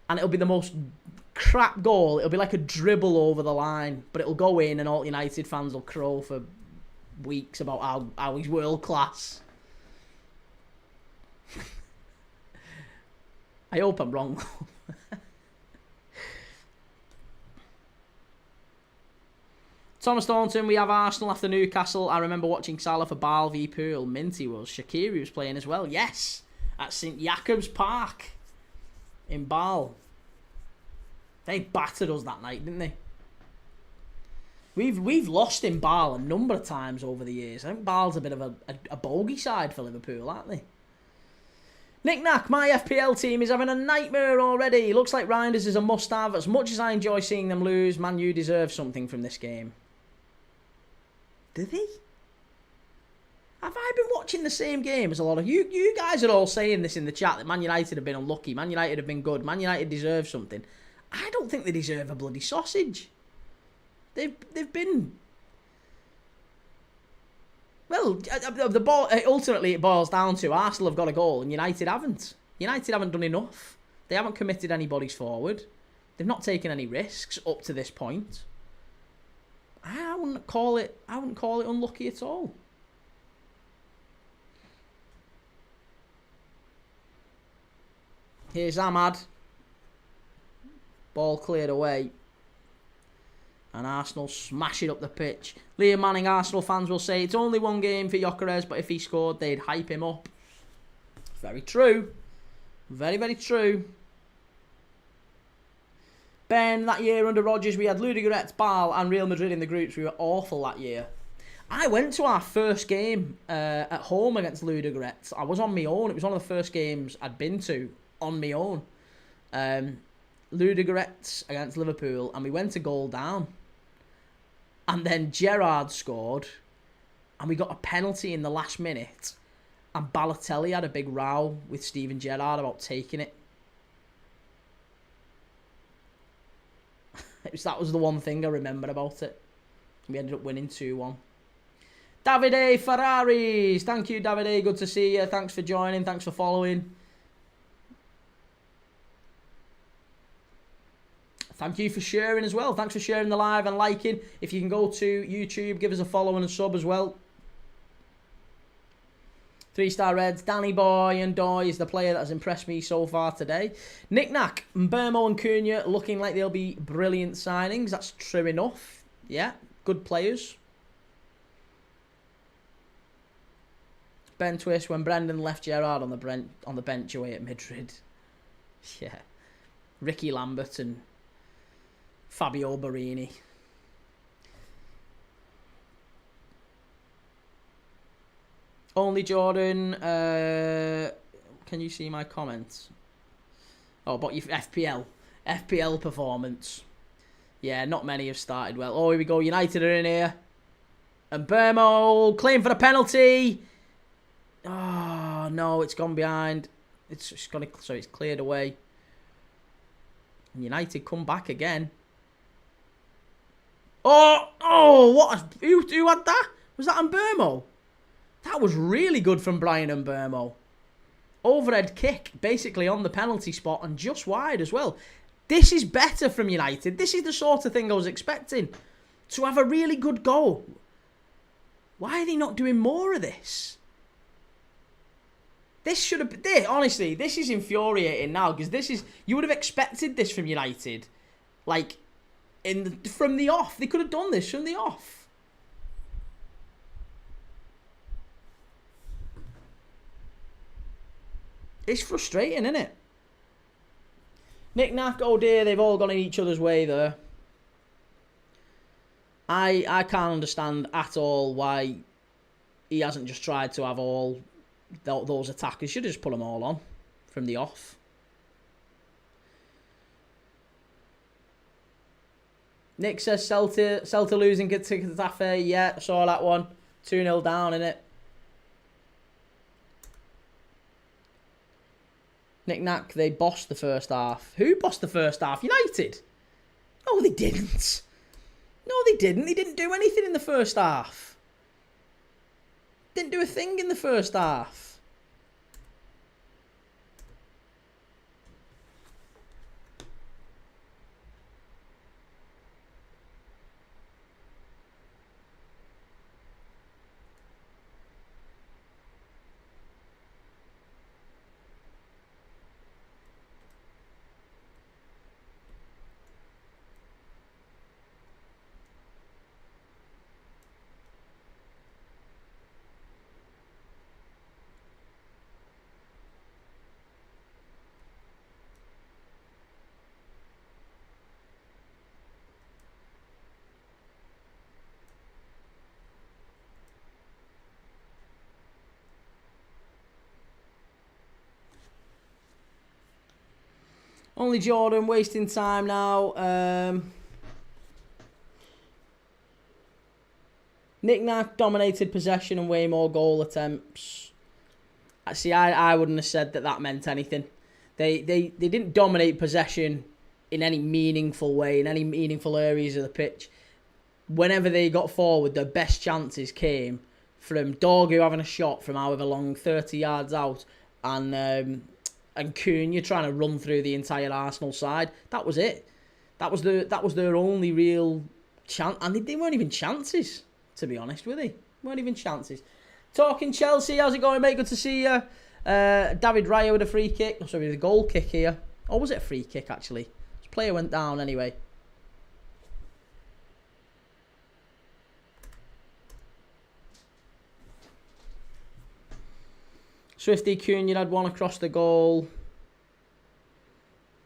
Speaker 1: And it'll be the most crap goal. It'll be like a dribble over the line. But it'll go in and all United fans will crow for weeks about how he's world class. I hope I'm wrong. Thomas Thornton, we have Arsenal after Newcastle. I remember watching Salah for Bale v Pool. Minty was. Shaqiri was playing as well. Yes, at St Jacobs Park in Bale. They battered us that night, didn't they? We've lost in Bale a number of times over the years. I think Bale's a bit of a bogey side for Liverpool, aren't they? Nick Knack, my FPL team is having a nightmare already. Looks like Reinders is a must-have. As much as I enjoy seeing them lose, Man U deserve something from this game. Do they? Have I been watching the same game as a lot of you? You guys are all saying this in the chat, that Man United have been unlucky. Man United have been good. Man United deserve something. I don't think they deserve a bloody sausage. They've been... Well, the ball, ultimately it boils down to Arsenal have got a goal and United haven't. United haven't done enough. They haven't committed any bodies forward. They've not taken any risks up to this point. I wouldn't call it unlucky at all. Here's Ahmad. Ball cleared away. And Arsenal smash it up the pitch. Liam Manning, Arsenal fans will say it's only one game for Gyökeres, but if he scored, they'd hype him up. Very true. Very, very true. Ben, that year under Rodgers, we had Ludogorets, Bâle and Real Madrid in the groups. We were awful that year. I went to our first game at home against Ludogorets. I was on my own. It was one of the first games I'd been to on my own. Ludogorets against Liverpool, and we went a goal down. And then Gerrard scored, and we got a penalty in the last minute. And Balotelli had a big row with Steven Gerrard about taking it. That was the one thing I remember about it. We ended up winning 2-1. Davide Ferraris. Thank you, Davide. Good to see you. Thanks for joining. Thanks for following. Thank you for sharing as well. Thanks for sharing the live and liking. If you can go to YouTube, give us a follow and a sub as well. 3-star Reds. Danny Boy and Doy is the player that has impressed me so far today. Nick Nack, Mbeumo and Cunha looking like they'll be brilliant signings. That's true enough. Yeah, good players. Ben Twist, when Brendan left Gerrard on the bench away at Madrid. Yeah. Ricky Lambert and Fabio Barini. Only Jordan, can you see my comments? Oh, but your FPL performance. Yeah, not many have started well. Oh, here we go. United are in here. And Mbeumo, claim for the penalty. Oh, no, it's gone behind. It's cleared away. And United come back again. Oh, what? Who had that? Was that Mbeumo? That was really good from Brian Mbeumo. Overhead kick, basically on the penalty spot and just wide as well. This is better from United. This is the sort of thing I was expecting. To have a really good goal. Why are they not doing more of this? This should have been... Honestly, this is infuriating now because this is... You would have expected this from United. Like, from the off. They could have done this from the off. It's frustrating, isn't it? Nick Nack, oh dear, they've all gone in each other's way there. I can't understand at all why he hasn't just tried to have all those attackers. Should have just put them all on from the off. Nick says Celta losing to Getafe. Yeah, I saw that one. 2-0 down, innit? Nick Nack, they bossed the first half. Who bossed the first half? United? No, they didn't. No, they didn't. They didn't do anything in the first half. Didn't do a thing in the first half. Only Jordan wasting time now. Nick Nack dominated possession and way more goal attempts. See, I wouldn't have said that meant anything. They didn't dominate possession in any meaningful way, in any meaningful areas of the pitch. Whenever they got forward, their best chances came from Dorgu having a shot from however long, 30 yards out, and Cunha trying to run through the entire Arsenal side. That was it. That was their only real chance, and they weren't even chances, to be honest, were they? Weren't even chances. Talking Chelsea, how's it going, mate? Good to see you. David Raya with a free kick. Oh, sorry, with a goal kick here. Or was it a free kick, actually? This player went down anyway. Swifty Cunha had one across the goal.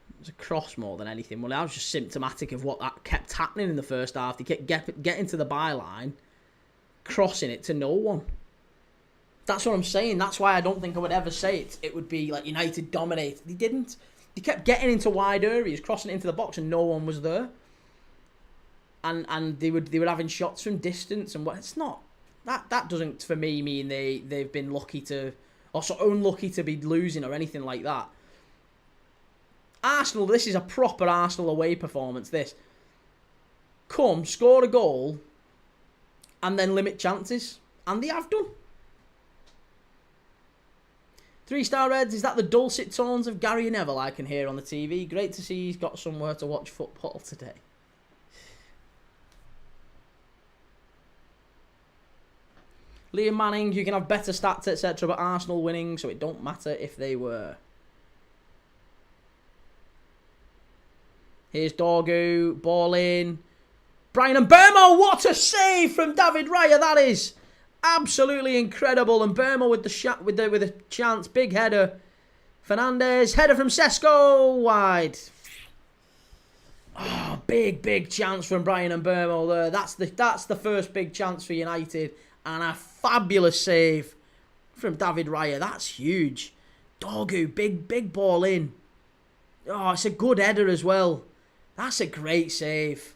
Speaker 1: It was a cross more than anything. Well, that was just symptomatic of what that kept happening in the first half. They kept getting to the byline, crossing it to no one. That's what I'm saying. That's why I don't think I would ever say it would be like United dominate. They didn't. They kept getting into wide areas, crossing it into the box, and no one was there. And they were having shots from distance, and what it's not. That doesn't for me mean they've been lucky to, or so unlucky to be losing or anything like that. Arsenal, this is a proper Arsenal away performance. This. Come, score a goal, and then limit chances, and they have done. 3-star Reds, is that the dulcet tones of Gary Neville I can hear on the TV? Great to see he's got somewhere to watch football today. Liam Manning, you can have better stats, etc., but Arsenal winning, so it don't matter if they were. Here's Dorgu, ball in. Brian Mbeumo, what a save from David Raya, that is. Absolutely incredible, and Mbeumo with the shot, with a chance, big header. Fernandes, header from Sesko, wide. Oh, big chance from Brian Mbeumo there. That's the first big chance for United, and a fabulous save from David Raya. That's huge. Dorgu, big ball in. Oh, it's a good header as well. That's a great save.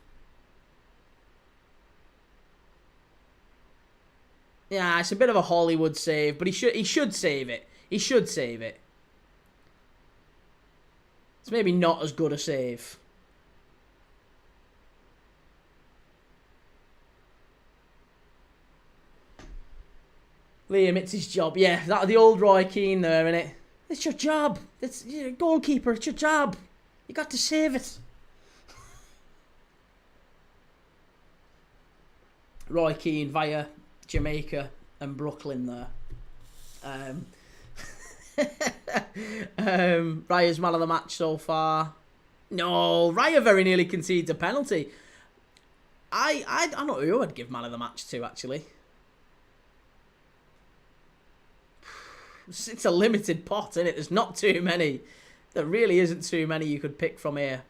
Speaker 1: Yeah, it's a bit of a Hollywood save, but he should save it. He should save it. It's maybe not as good a save. Liam, it's his job. Yeah, that's the old Roy Keane there, innit? It's your job. It's you're a goalkeeper. It's your job. You got to save it. Roy Keane via Jamaica and Brooklyn there. Raya's man of the match so far. No, Raya very nearly concedes a penalty. I don't know who I'd give man of the match to, actually. It's a limited pot, isn't it? There's not too many. There really isn't too many you could pick from here.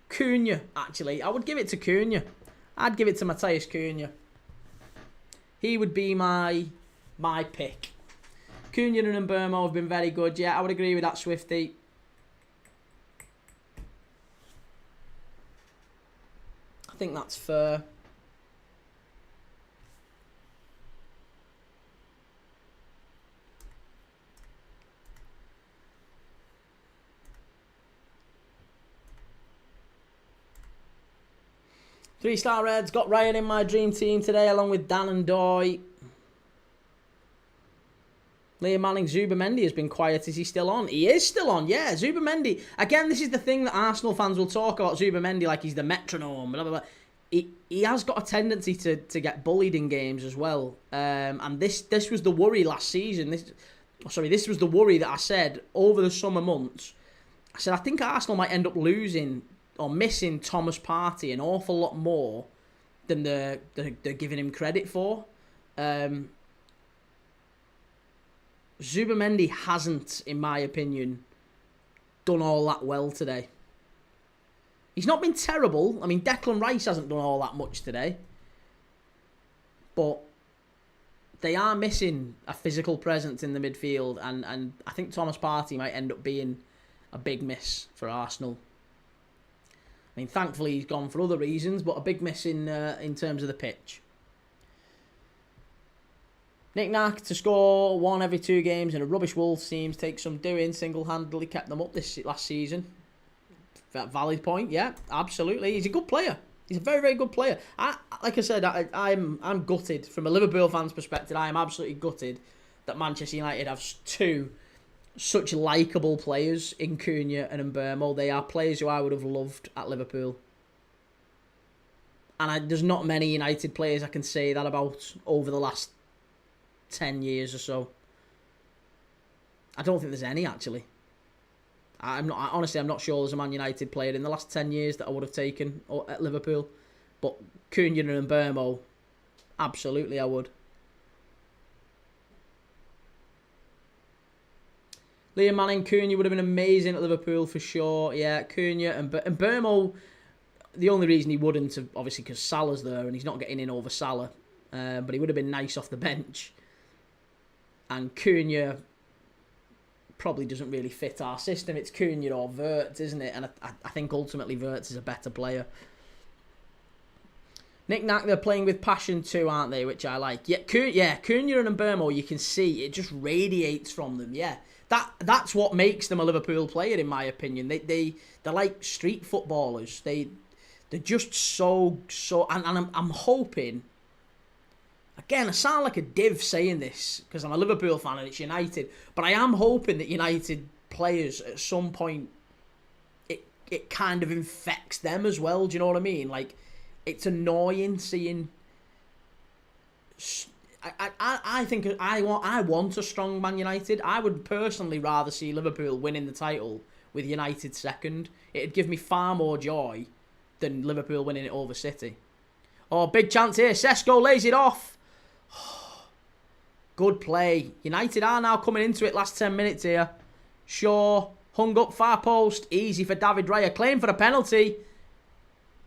Speaker 1: Cunha, actually. I would give it to Cunha. I'd give it to Matthias Cunha. He would be my pick. Cunha and Mbeumo have been very good. Yeah, I would agree with that, Swifty. I think that's fair. Three-star Reds, got Ryan in my dream team today along with Dan and Doy. Liam Manning, Zubimendi has been quiet. Is he still on? He is still on, yeah. Zubimendi. Again, this is the thing that Arsenal fans will talk about Zubimendi like he's the metronome. Blah, blah, blah. He has got a tendency to get bullied in games as well. And this was the worry last season. This was the worry that I said over the summer months. I said, I think Arsenal might end up losing or missing Thomas Partey an awful lot more than they're giving him credit for. Zubimendi hasn't, in my opinion, done all that well today. He's not been terrible. I mean, Declan Rice hasn't done all that much today. But they are missing a physical presence in the midfield, and I think Thomas Partey might end up being a big miss for Arsenal. I mean, thankfully he's gone for other reasons, but a big miss in terms of the pitch. Knick-knack to score 1 every 2 games and a rubbish Wolves teams take some doing. Single-handedly kept them up this last season. That valid point, yeah, absolutely. He's a good player. He's a very, very good player. Like I said, I'm gutted. From a Liverpool fan's perspective, I am absolutely gutted that Manchester United have 2 such likeable players in Cunha and Mbeumo. They are players who I would have loved at Liverpool. And there's not many United players I can say that about over the last 10 years or so. I don't think there's any, actually. Honestly, I'm not sure there's a Man United player in the last 10 years that I would have taken at Liverpool. But Cunha and Mbeumo, absolutely I would. Liam Manning, Cunha would have been amazing at Liverpool for sure. Yeah, Cunha and Mbeumo, the only reason he wouldn't have, obviously because Salah's there and he's not getting in over Salah. But he would have been nice off the bench. And Cunha probably doesn't really fit our system. It's Cunha or Wirtz, isn't it? And I think ultimately Wirtz is a better player. Knick-knack, they're playing with passion too, aren't they? Which I like. Yeah, Cunha and Mbeumo, you can see it just radiates from them. Yeah, that's what makes them a Liverpool player, in my opinion. They're like street footballers. They're just so. And I'm hoping. Again, I sound like a div saying this because I'm a Liverpool fan and it's United, but I am hoping that United players at some point it kind of infects them as well. Do you know what I mean? Like, it's annoying seeing. I think I want a strong Man United. I would personally rather see Liverpool winning the title with United second. It'd give me far more joy than Liverpool winning it over City. Oh, big chance here. Sesko lays it off. Good play. United are now coming into it last 10 minutes here. Shaw hung up far post. Easy for David Raya. Claim for a penalty.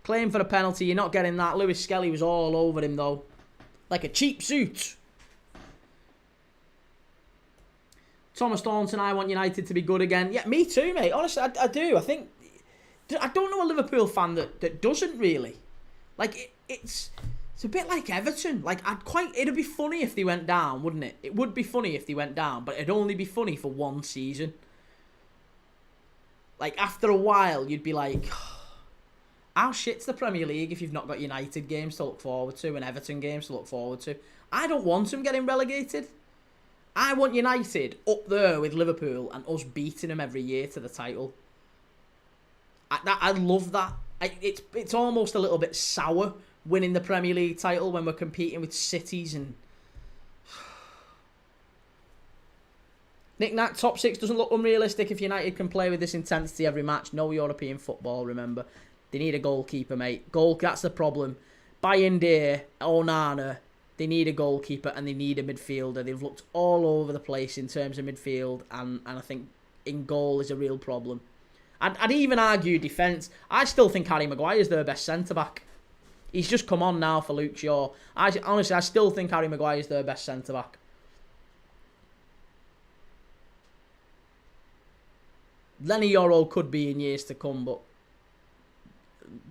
Speaker 1: Claim for a penalty. You're not getting that. Lewis Skelly was all over him though. Like a cheap suit. Thomas Thornton, I want United to be good again. Yeah, me too, mate. Honestly, I do. I don't know a Liverpool fan that doesn't really. Like, it's a bit like Everton. Like, it'd be funny if they went down, wouldn't it? It would be funny if they went down, but it'd only be funny for one season. Like, after a while, you'd be like, how shit's the Premier League if you've not got United games to look forward to and Everton games to look forward to? I don't want them getting relegated. I want United up there with Liverpool and us beating them every year to the title. I love that. It's almost a little bit sour winning the Premier League title when we're competing with cities and... Knick-knack, top 6 doesn't look unrealistic if United can play with this intensity every match. No European football, remember. They need a goalkeeper, mate. That's the problem. Bayindir, Onana, they need a goalkeeper and they need a midfielder. They've looked all over the place in terms of midfield, and I think in goal is a real problem. I'd even argue defence. I still think Harry Maguire is their best centre-back. He's just come on now for Luke Shaw. Honestly, I still think Harry Maguire is their best centre-back. Lenny Yoro could be in years to come, but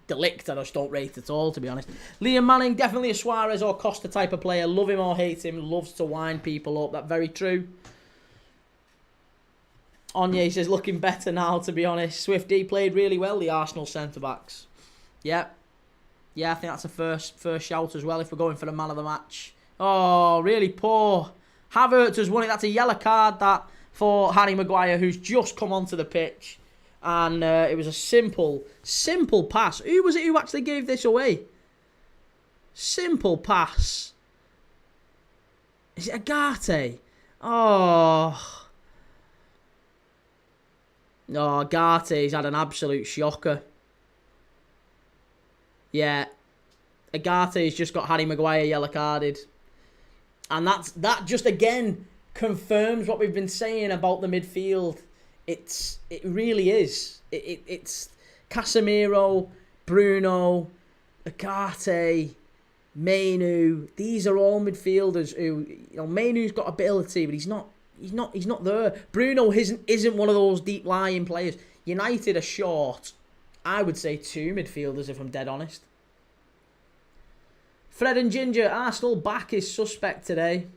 Speaker 1: Delict I just don't rate at all, to be honest. Liam Manning, definitely a Suarez or Costa type of player. Love him or hate him, loves to wind people up. That's very true. Anya, he says, looking better now, to be honest. Swifty played really well, the Arsenal centre-backs. Yeah, I think that's a first shout as well if we're going for the man of the match. Oh, really poor. Havertz has won it. That's a yellow card, that, for Harry Maguire, who's just come onto the pitch. And it was a simple pass. Who was it who actually gave this away? Simple pass. Is it Agate? Oh. No, Agate's had an absolute shocker. Yeah. Agate's just got Harry Maguire yellow carded. And that just again confirms what we've been saying about the midfield. It really is. It's Casemiro, Bruno, Agate, Mainu. These are all midfielders who, Mainu's got ability, but he's not there. Bruno isn't one of those deep lying players. United are short, I would say, 2 midfielders if I'm dead honest. Fred and Ginger, Arsenal back is suspect today.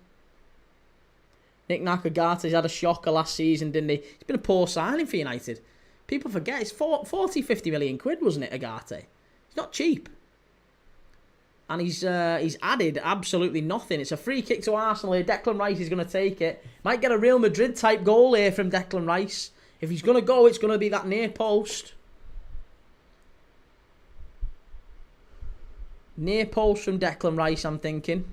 Speaker 1: Nick Nakagarte's had a shocker last season, didn't he? He's been a poor signing for United. People forget, it's 40, 50 million quid, wasn't it, Agate? He's not cheap. And he's added absolutely nothing. It's a free kick to Arsenal here. Declan Rice is going to take it. Might get a Real Madrid type goal here from Declan Rice. If he's going to go, it's going to be that near post. Near post from Declan Rice, I'm thinking.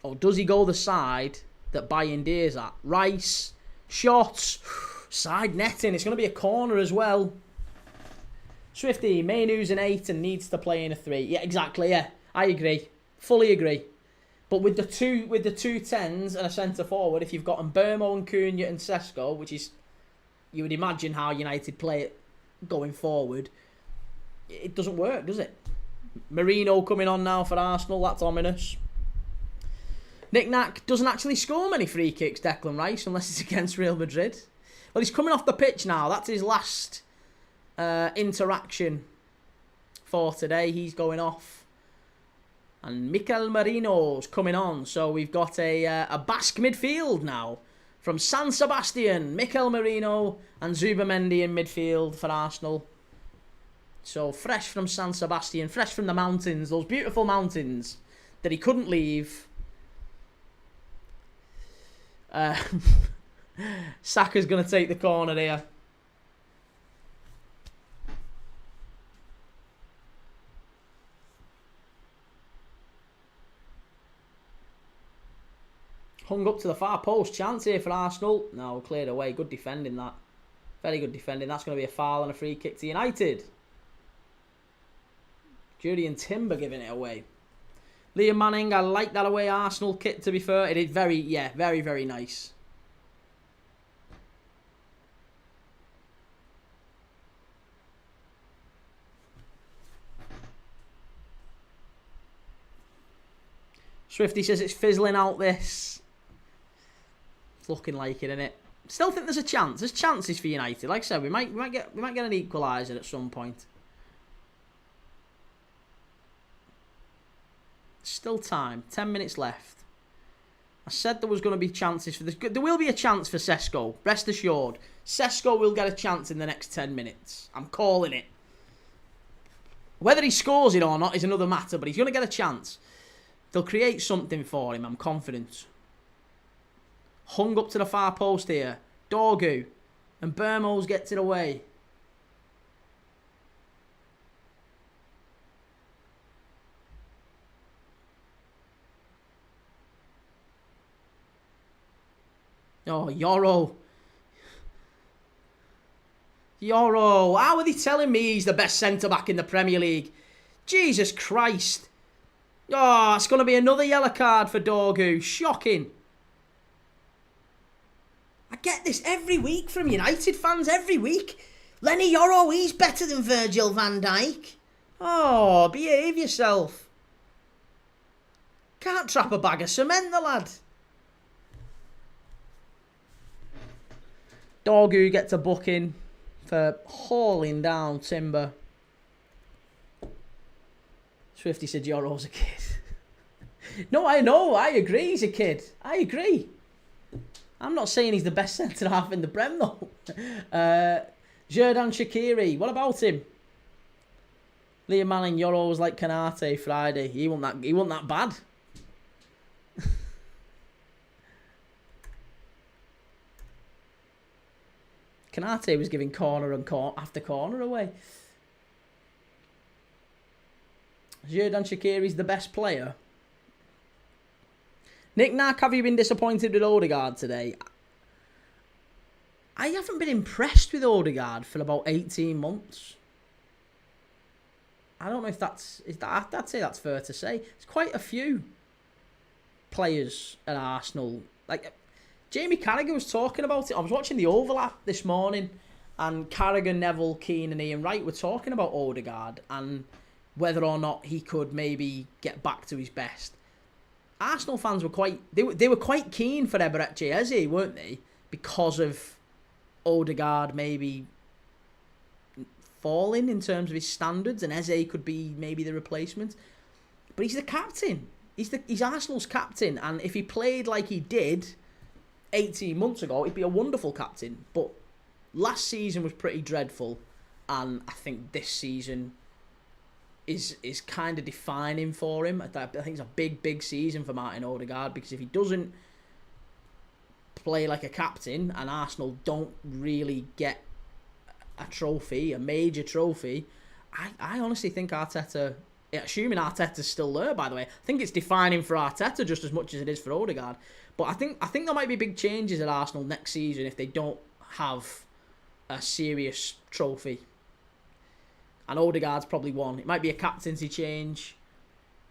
Speaker 1: Or does he go the side that Bayindir's at? Rice, shots, side netting. It's going to be a corner as well. Swifty, Mainu's an 8 and needs to play in a 3. Yeah, exactly, yeah. I agree. Fully agree. But with the two 10s and a centre forward, if you've got Mbeumo and Cunha and Sesko, which is, you would imagine how United play it going forward, it doesn't work, does it? Merino coming on now for Arsenal, that's ominous. Nick Nack doesn't actually score many free kicks, Declan Rice, unless it's against Real Madrid. Well, he's coming off the pitch now. That's his last interaction for today. He's going off. And Mikel Marino's coming on. So we've got a Basque midfield now. From San Sebastian, Mikel Marino and Zubamendi in midfield for Arsenal. So fresh from San Sebastian, fresh from the mountains, those beautiful mountains that he couldn't leave. Saka's going to take the corner here. Hung up to the far post. Chance here for Arsenal. No, cleared away. Good defending that. Very good defending. That's going to be a foul and a free kick to United. Julian Timber giving it away. Liam Manning, I like that away Arsenal kit, to be fair. It is very, very nice. Swifty says it's fizzling out this. It's looking like it, innit? Still think there's a chance. There's chances for United. Like I said, we might get an equalizer at some point. Still time. 10 minutes left. I said there was going to be chances for this. There will be a chance for Sesko. Rest assured. Sesko will get a chance in the next 10 minutes. I'm calling it. Whether he scores it or not is another matter, but he's going to get a chance. They'll create something for him, I'm confident. Hung up to the far post here. Dorgu. And Burmos gets it away. Oh, Yoro. Yoro. How are they telling me he's the best centre-back in the Premier League? Jesus Christ. Oh, it's going to be another yellow card for Dorgu. Shocking. I get this every week from United fans, every week. Lenny Yoro, he's better than Virgil van Dijk. Oh, behave yourself. Can't trap a bag of cement, the lad. Dorgu gets a booking for hauling down Timber. Swifty said Yoro's a kid. No, I know. I agree he's a kid. I agree. I'm not saying he's the best centre-half in the Prem, though. Xherdan Shaqiri. What about him? Liam Manning, Yoro was like Kanate Friday. He wasn't that bad. Kanate was giving corner and after corner away. Xherdan Shaqiri's the best player. Nick Nack, have you been disappointed with Odegaard today? I haven't been impressed with Odegaard for about 18 months. I don't know if I'd say that's fair to say. There's quite a few players at Arsenal. Like, Jamie Carragher was talking about it. I was watching the overlap this morning, and Carragher, Neville, Keane and Ian Wright were talking about Odegaard and whether or not he could maybe get back to his best. Arsenal fans were quite keen for Eberechi Eze, weren't they? Because of Odegaard maybe falling in terms of his standards, and Eze could be maybe the replacement. But he's the captain. He's Arsenal's captain, and if he played like he did 18 months ago, he'd be a wonderful captain. But last season was pretty dreadful, and I think this season is kind of defining for him. I think it's a big season for Martin Odegaard, because if he doesn't play like a captain and Arsenal don't really get a major trophy, I honestly think Arteta, assuming Arteta's still there, by the way, I think it's defining for Arteta just as much as it is for Odegaard. But I think there might be big changes at Arsenal next season if they don't have a serious trophy. And Odegaard's probably one. It might be a captaincy change.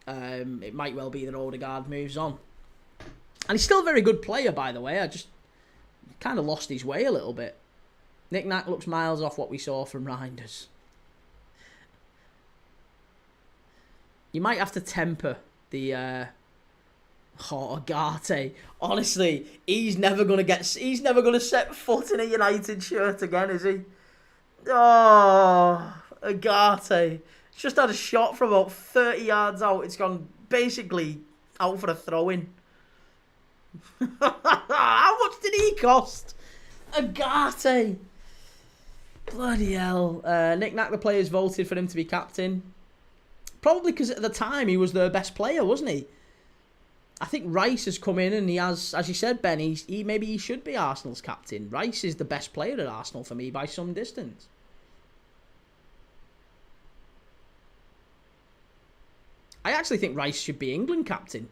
Speaker 1: It might well be that Odegaard moves on. And he's still a very good player, by the way. I just kind of lost his way a little bit. Nick Nack looks miles off what we saw from Reinders. You might have to temper the Ugarte. Honestly, he's never gonna set foot in a United shirt again, is he? Oh, Ugarte. He's just had a shot from about 30 yards out. It's gone basically out for a throw-in. How much did he cost? Ugarte. Bloody hell. Nick Nack, the players voted for him to be captain. Probably because at the time he was their best player, wasn't he? I think Rice has come in and he has, as you said, Ben, maybe he should be Arsenal's captain. Rice is the best player at Arsenal for me by some distance. I actually think Rice should be England captain.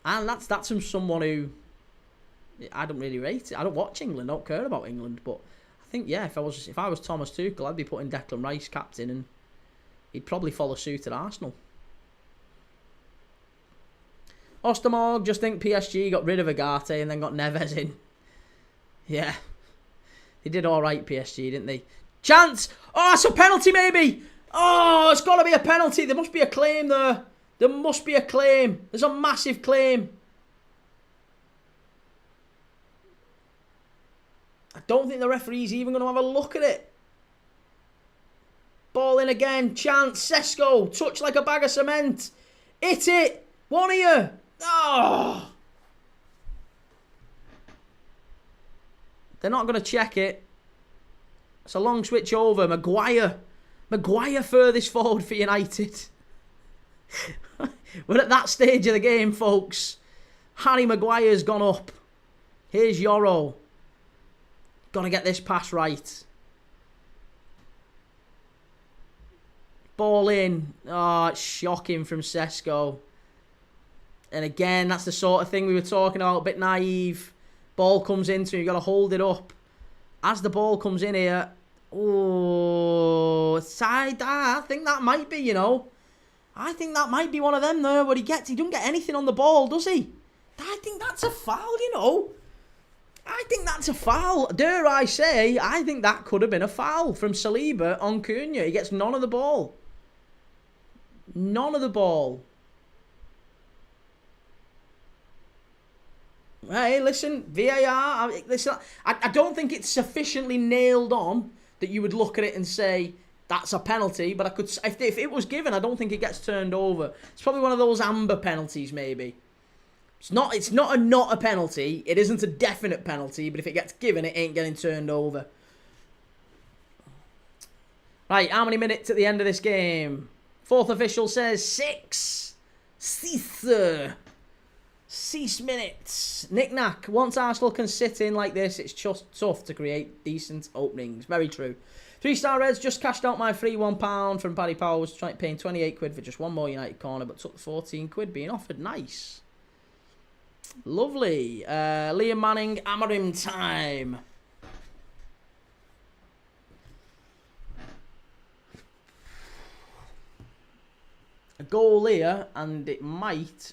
Speaker 1: And that's from someone who I don't really rate it. I don't watch England, don't care about England, but I think, yeah, if I was Thomas Tuchel, I'd be putting Declan Rice captain, and he'd probably follow suit at Arsenal. Ostermorg, just think PSG got rid of Ugarte and then got Neves in. Yeah. They did alright, PSG, didn't they? Chance! Oh, it's a penalty maybe! Oh, it's got to be a penalty. There must be a claim there. There must be a claim. There's a massive claim. I don't think the referee's even going to have a look at it. Ball in again. Chance. Sesko. Touch like a bag of cement. Hit it. One of you. Oh. They're not going to check it. It's a long switch over. Maguire furthest forward for United. We're at that stage of the game, folks. Harry Maguire's gone up. Here's Yoro. Got to get this pass right. Ball in. Oh, it's shocking from Sesko. And again, that's the sort of thing we were talking about. A bit naive. Ball comes into, you've got to hold it up. As the ball comes in here. Oh, side. I think that might be, I think that might be one of them there where he doesn't get anything on the ball, does he? I think that's a foul, I think that's a foul. Dare I say, I think that could have been a foul from Saliba on Cunha. He gets none of the ball. None of the ball. Hey, listen, VAR. Listen, I don't think it's sufficiently nailed on that you would look at it and say that's a penalty. But I could, if it was given, I don't think it gets turned over. It's probably one of those amber penalties, maybe. It's not a penalty. It isn't a definite penalty, but if it gets given, it ain't getting turned over. Right, how many minutes at the end of this game? Fourth official says 6. 6 minutes. Nick Nack. Once Arsenal can sit in like this, it's just tough to create decent openings. Very true. 3-star Reds just cashed out my free £1 from Paddy Powers, paying 28 quid for just one more United corner, but took the 14 quid being offered. Nice. Lovely. Liam Manning, Amorim time. A goal here, and it might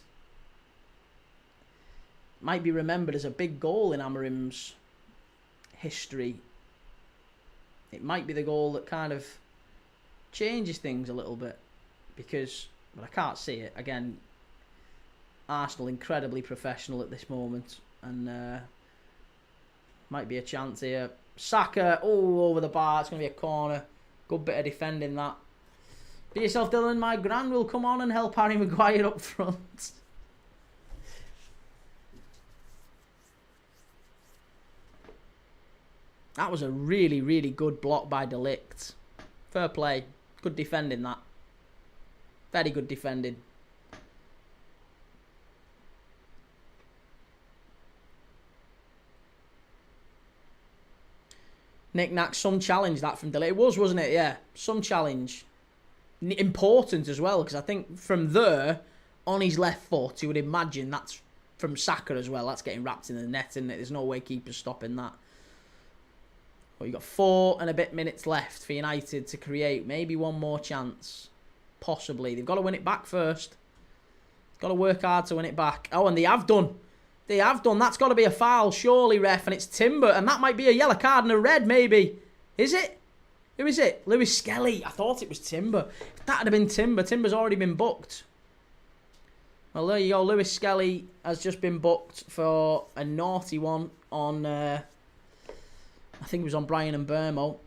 Speaker 1: be remembered as a big goal in Amorim's history. It might be the goal that kind of changes things a little bit, because, but I can't see it. Again, Arsenal incredibly professional at this moment, and might be a chance here. Saka, over the bar. It's going to be a corner. Good bit of defending that. Be yourself, Dylan. My gran will come on and help Harry Maguire up front. That was a really, really good block by De Ligt. Fair play. Good defending, that. Very good defending. Knick-knack, some challenge that from De Ligt. It was, wasn't it? Yeah, some challenge. Important as well, because I think from there, on his left foot, you would imagine that's from Saka as well. That's getting wrapped in the net, isn't it? There's no way keeper's stopping that. Well, you've got 4 and a bit minutes left for United to create maybe one more chance. Possibly. They've got to win it back first. Got to work hard to win it back. Oh, and they have done. They have done. That's got to be a foul, surely, ref. And it's Timber. And that might be a yellow card and a red, maybe. Is it? Who is it? Lewis Skelly. I thought it was Timber. If that had been Timber, Timber's already been booked. Well, there you go. Lewis Skelly has just been booked for a naughty one on... I think it was on Brian and Burmo.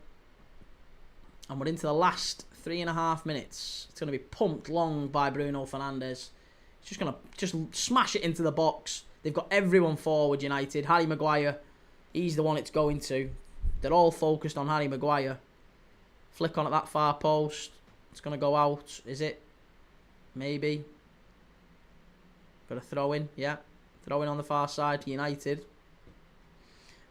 Speaker 1: And we're into the last 3.5 minutes. It's going to be pumped long by Bruno Fernandes. He's just going to smash it into the box. They've got everyone forward, United. Harry Maguire, he's the one it's going to. They're all focused on Harry Maguire. Flick on at that far post. It's going to go out. Is it? Maybe. Got a throw in. Yeah. Throw in on the far side for United.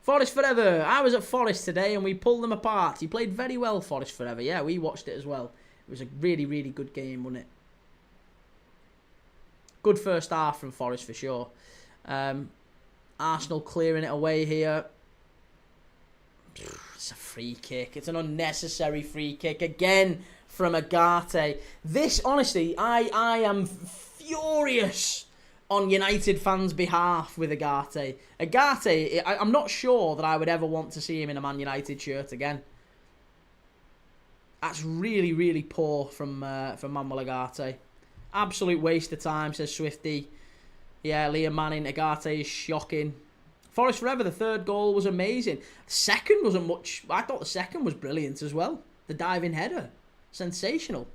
Speaker 1: Forest Forever. I was at Forest today and we pulled them apart. He played very well, Forest Forever. Yeah, we watched it as well. It was a really, really good game, wasn't it? Good first half from Forest for sure. Arsenal clearing it away here. It's a free kick. It's an unnecessary free kick. Again from Agate. This, honestly, I am furious on United fans' behalf with Agate. Agate, I'm not sure that I would ever want to see him in a Man United shirt again. That's really, really poor from Manuel Agate. Absolute waste of time, says Swifty. Yeah, Liam Manning, Agate is shocking. Forest Forever, the third goal was amazing. The second wasn't much. I thought the second was brilliant as well. The diving header. Sensational.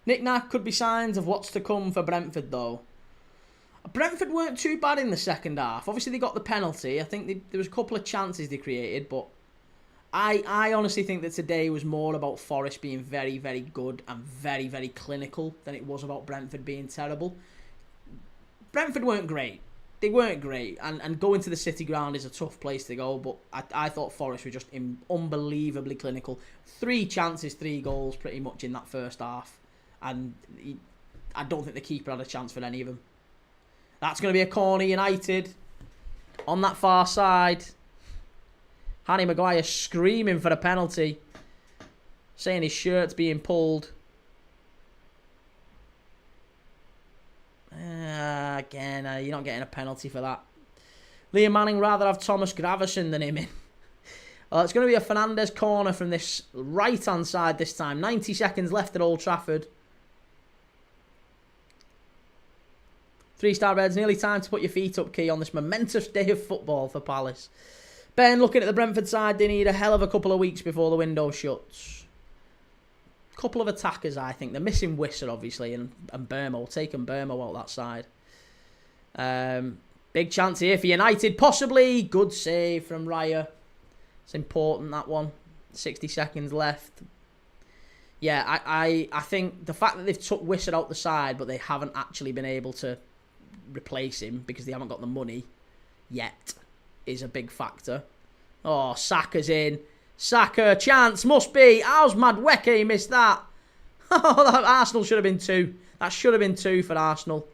Speaker 1: Knick-knack could be signs of what's to come for Brentford, though. Brentford weren't too bad in the second half. Obviously, they got the penalty. I think there was a couple of chances they created, but I honestly think that today was more about Forest being very, very good and very, very clinical than it was about Brentford being terrible. Brentford weren't great. They weren't great, and going to the City ground is a tough place to go, but I thought Forest were just unbelievably clinical. 3 chances, 3 goals pretty much in that first half. And I don't think the keeper had a chance for any of them. That's going to be a corner, United. On that far side. Harry Maguire screaming for a penalty. Saying his shirt's being pulled. Again, you're not getting a penalty for that. Liam Manning rather have Thomas Gravesen than him in. Well, it's going to be a Fernandes corner from this right-hand side this time. 90 seconds left at Old Trafford. 3-star Reds, nearly time to put your feet up, Key, on this momentous day of football for Palace. Ben, looking at the Brentford side, they need a hell of a couple of weeks before the window shuts. Couple of attackers, I think. They're missing Wisser, obviously, and Burmo. Taking Burmo out that side. Big chance here for United, possibly. Good save from Raya. It's important, that one. 60 seconds left. Yeah, I think the fact that they've took Wisser out the side, but they haven't actually been able to replace him because they haven't got the money yet, is a big factor. Oh, Saka's in. Saka, chance, must be. How's Madueke missed that? Oh, that Arsenal should have been 2. That should have been 2 for Arsenal.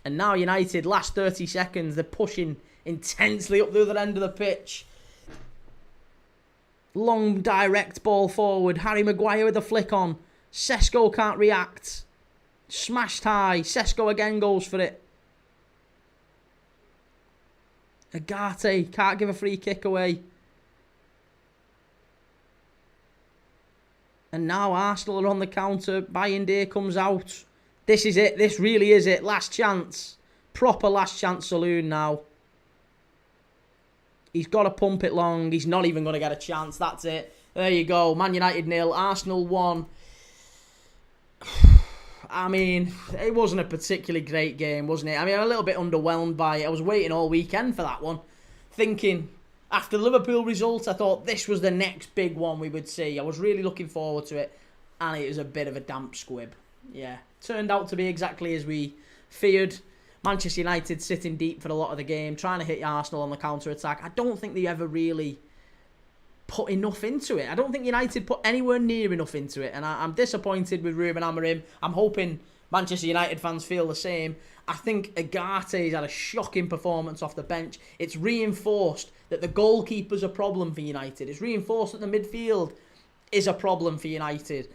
Speaker 1: And now United, last 30 seconds, they're pushing intensely up the other end of the pitch. Long, direct ball forward. Harry Maguire with the flick on. Sesko can't react. Smashed high. Sesko again goes for it. Agate can't give a free kick away. And now Arsenal are on the counter. Bayindir comes out. This is it. This really is it. Last chance. Proper last chance saloon now. He's got to pump it long. He's not even going to get a chance. That's it. There you go. Man United 0, Arsenal 1. I mean, it wasn't a particularly great game, wasn't it? I mean, I'm a little bit underwhelmed by it. I was waiting all weekend for that one. Thinking, after the Liverpool results, I thought this was the next big one we would see. I was really looking forward to it. And it was a bit of a damp squib. Yeah. Turned out to be exactly as we feared. Manchester United sitting deep for a lot of the game, trying to hit Arsenal on the counter-attack. I don't think they ever really put enough into it. I don't think United put anywhere near enough into it. And I'm disappointed with Ruben Amorim. I'm hoping Manchester United fans feel the same. I think Agate's had a shocking performance off the bench. It's reinforced that the goalkeeper's a problem for United. It's reinforced that the midfield is a problem for United.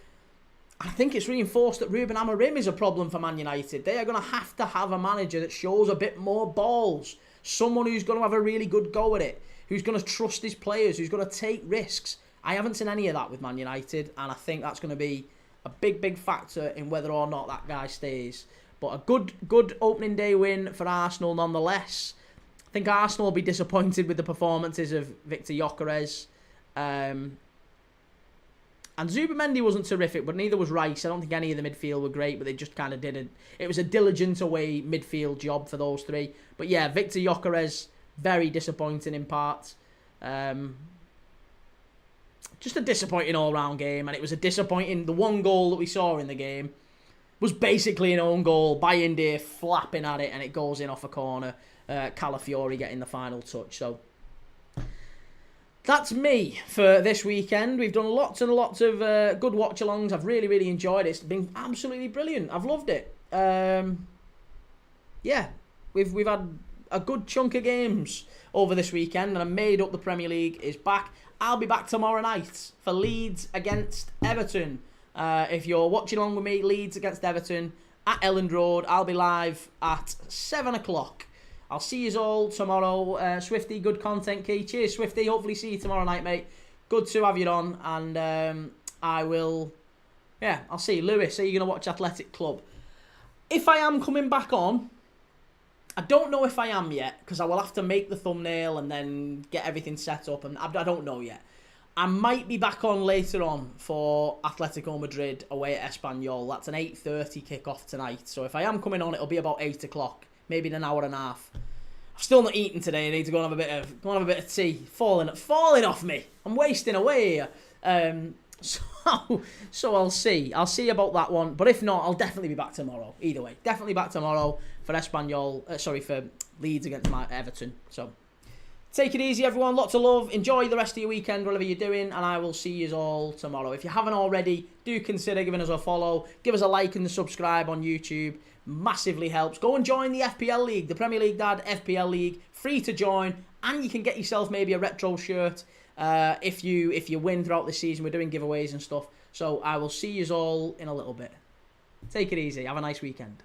Speaker 1: I think it's reinforced that Ruben Amorim is a problem for Man United. They are going to have a manager that shows a bit more balls. Someone who's going to have a really good go at it. Who's going to trust his players. Who's going to take risks. I haven't seen any of that with Man United. And I think that's going to be a big, big factor in whether or not that guy stays. But a good opening day win for Arsenal nonetheless. I think Arsenal will be disappointed with the performances of Victor Gyökeres. And Zubimendi wasn't terrific, but neither was Rice. I don't think any of the midfield were great, but they just kind of didn't. It was a diligent away midfield job for those three. But yeah, Victor Gyökeres, very disappointing in parts. Just a disappointing all-round game, and it was a disappointing... The one goal that we saw in the game was basically an own goal by India, flapping at it, and it goes in off a corner. Calafiori getting the final touch, so... That's me for this weekend. We've done lots and lots of good watch-alongs. I've really, really enjoyed it. It's been absolutely brilliant. I've loved it. Yeah, we've had a good chunk of games over this weekend, and I made up the Premier League is back. I'll be back tomorrow night for Leeds against Everton. If you're watching along with me, Leeds against Everton at Elland Road. I'll be live at 7 o'clock. I'll see you all tomorrow. Swifty, good content, Key. Cheers, Swifty. Hopefully see you tomorrow night, mate. Good to have you on. And I will... Yeah, I'll see you. Lewis, are you going to watch Athletic Club? If I am coming back on, I don't know if I am yet, because I will have to make the thumbnail and then get everything set up. And I don't know yet. I might be back on later on for Atletico Madrid away at Espanyol. That's an 8:30 kick-off tonight. So if I am coming on, it'll be about 8 o'clock. Maybe in an hour and a half. I've still not eaten today. I need to go and have a bit of tea. Falling off me. I'm wasting away here. So I'll see. I'll see about that one. But if not, I'll definitely be back tomorrow. Either way, definitely back tomorrow for Espanyol. For Leeds against Everton. So take it easy, everyone. Lots of love. Enjoy the rest of your weekend, whatever you're doing, and I will see you all tomorrow. If you haven't already, do consider giving us a follow. Give us a like and subscribe on YouTube. Massively helps. Go and join the FPL League, the Premier League Dad FPL League. Free to join, and you can get yourself maybe a retro shirt if you win throughout the season. We're doing giveaways and stuff. So I will see you all in a little bit. Take it easy. Have a nice weekend.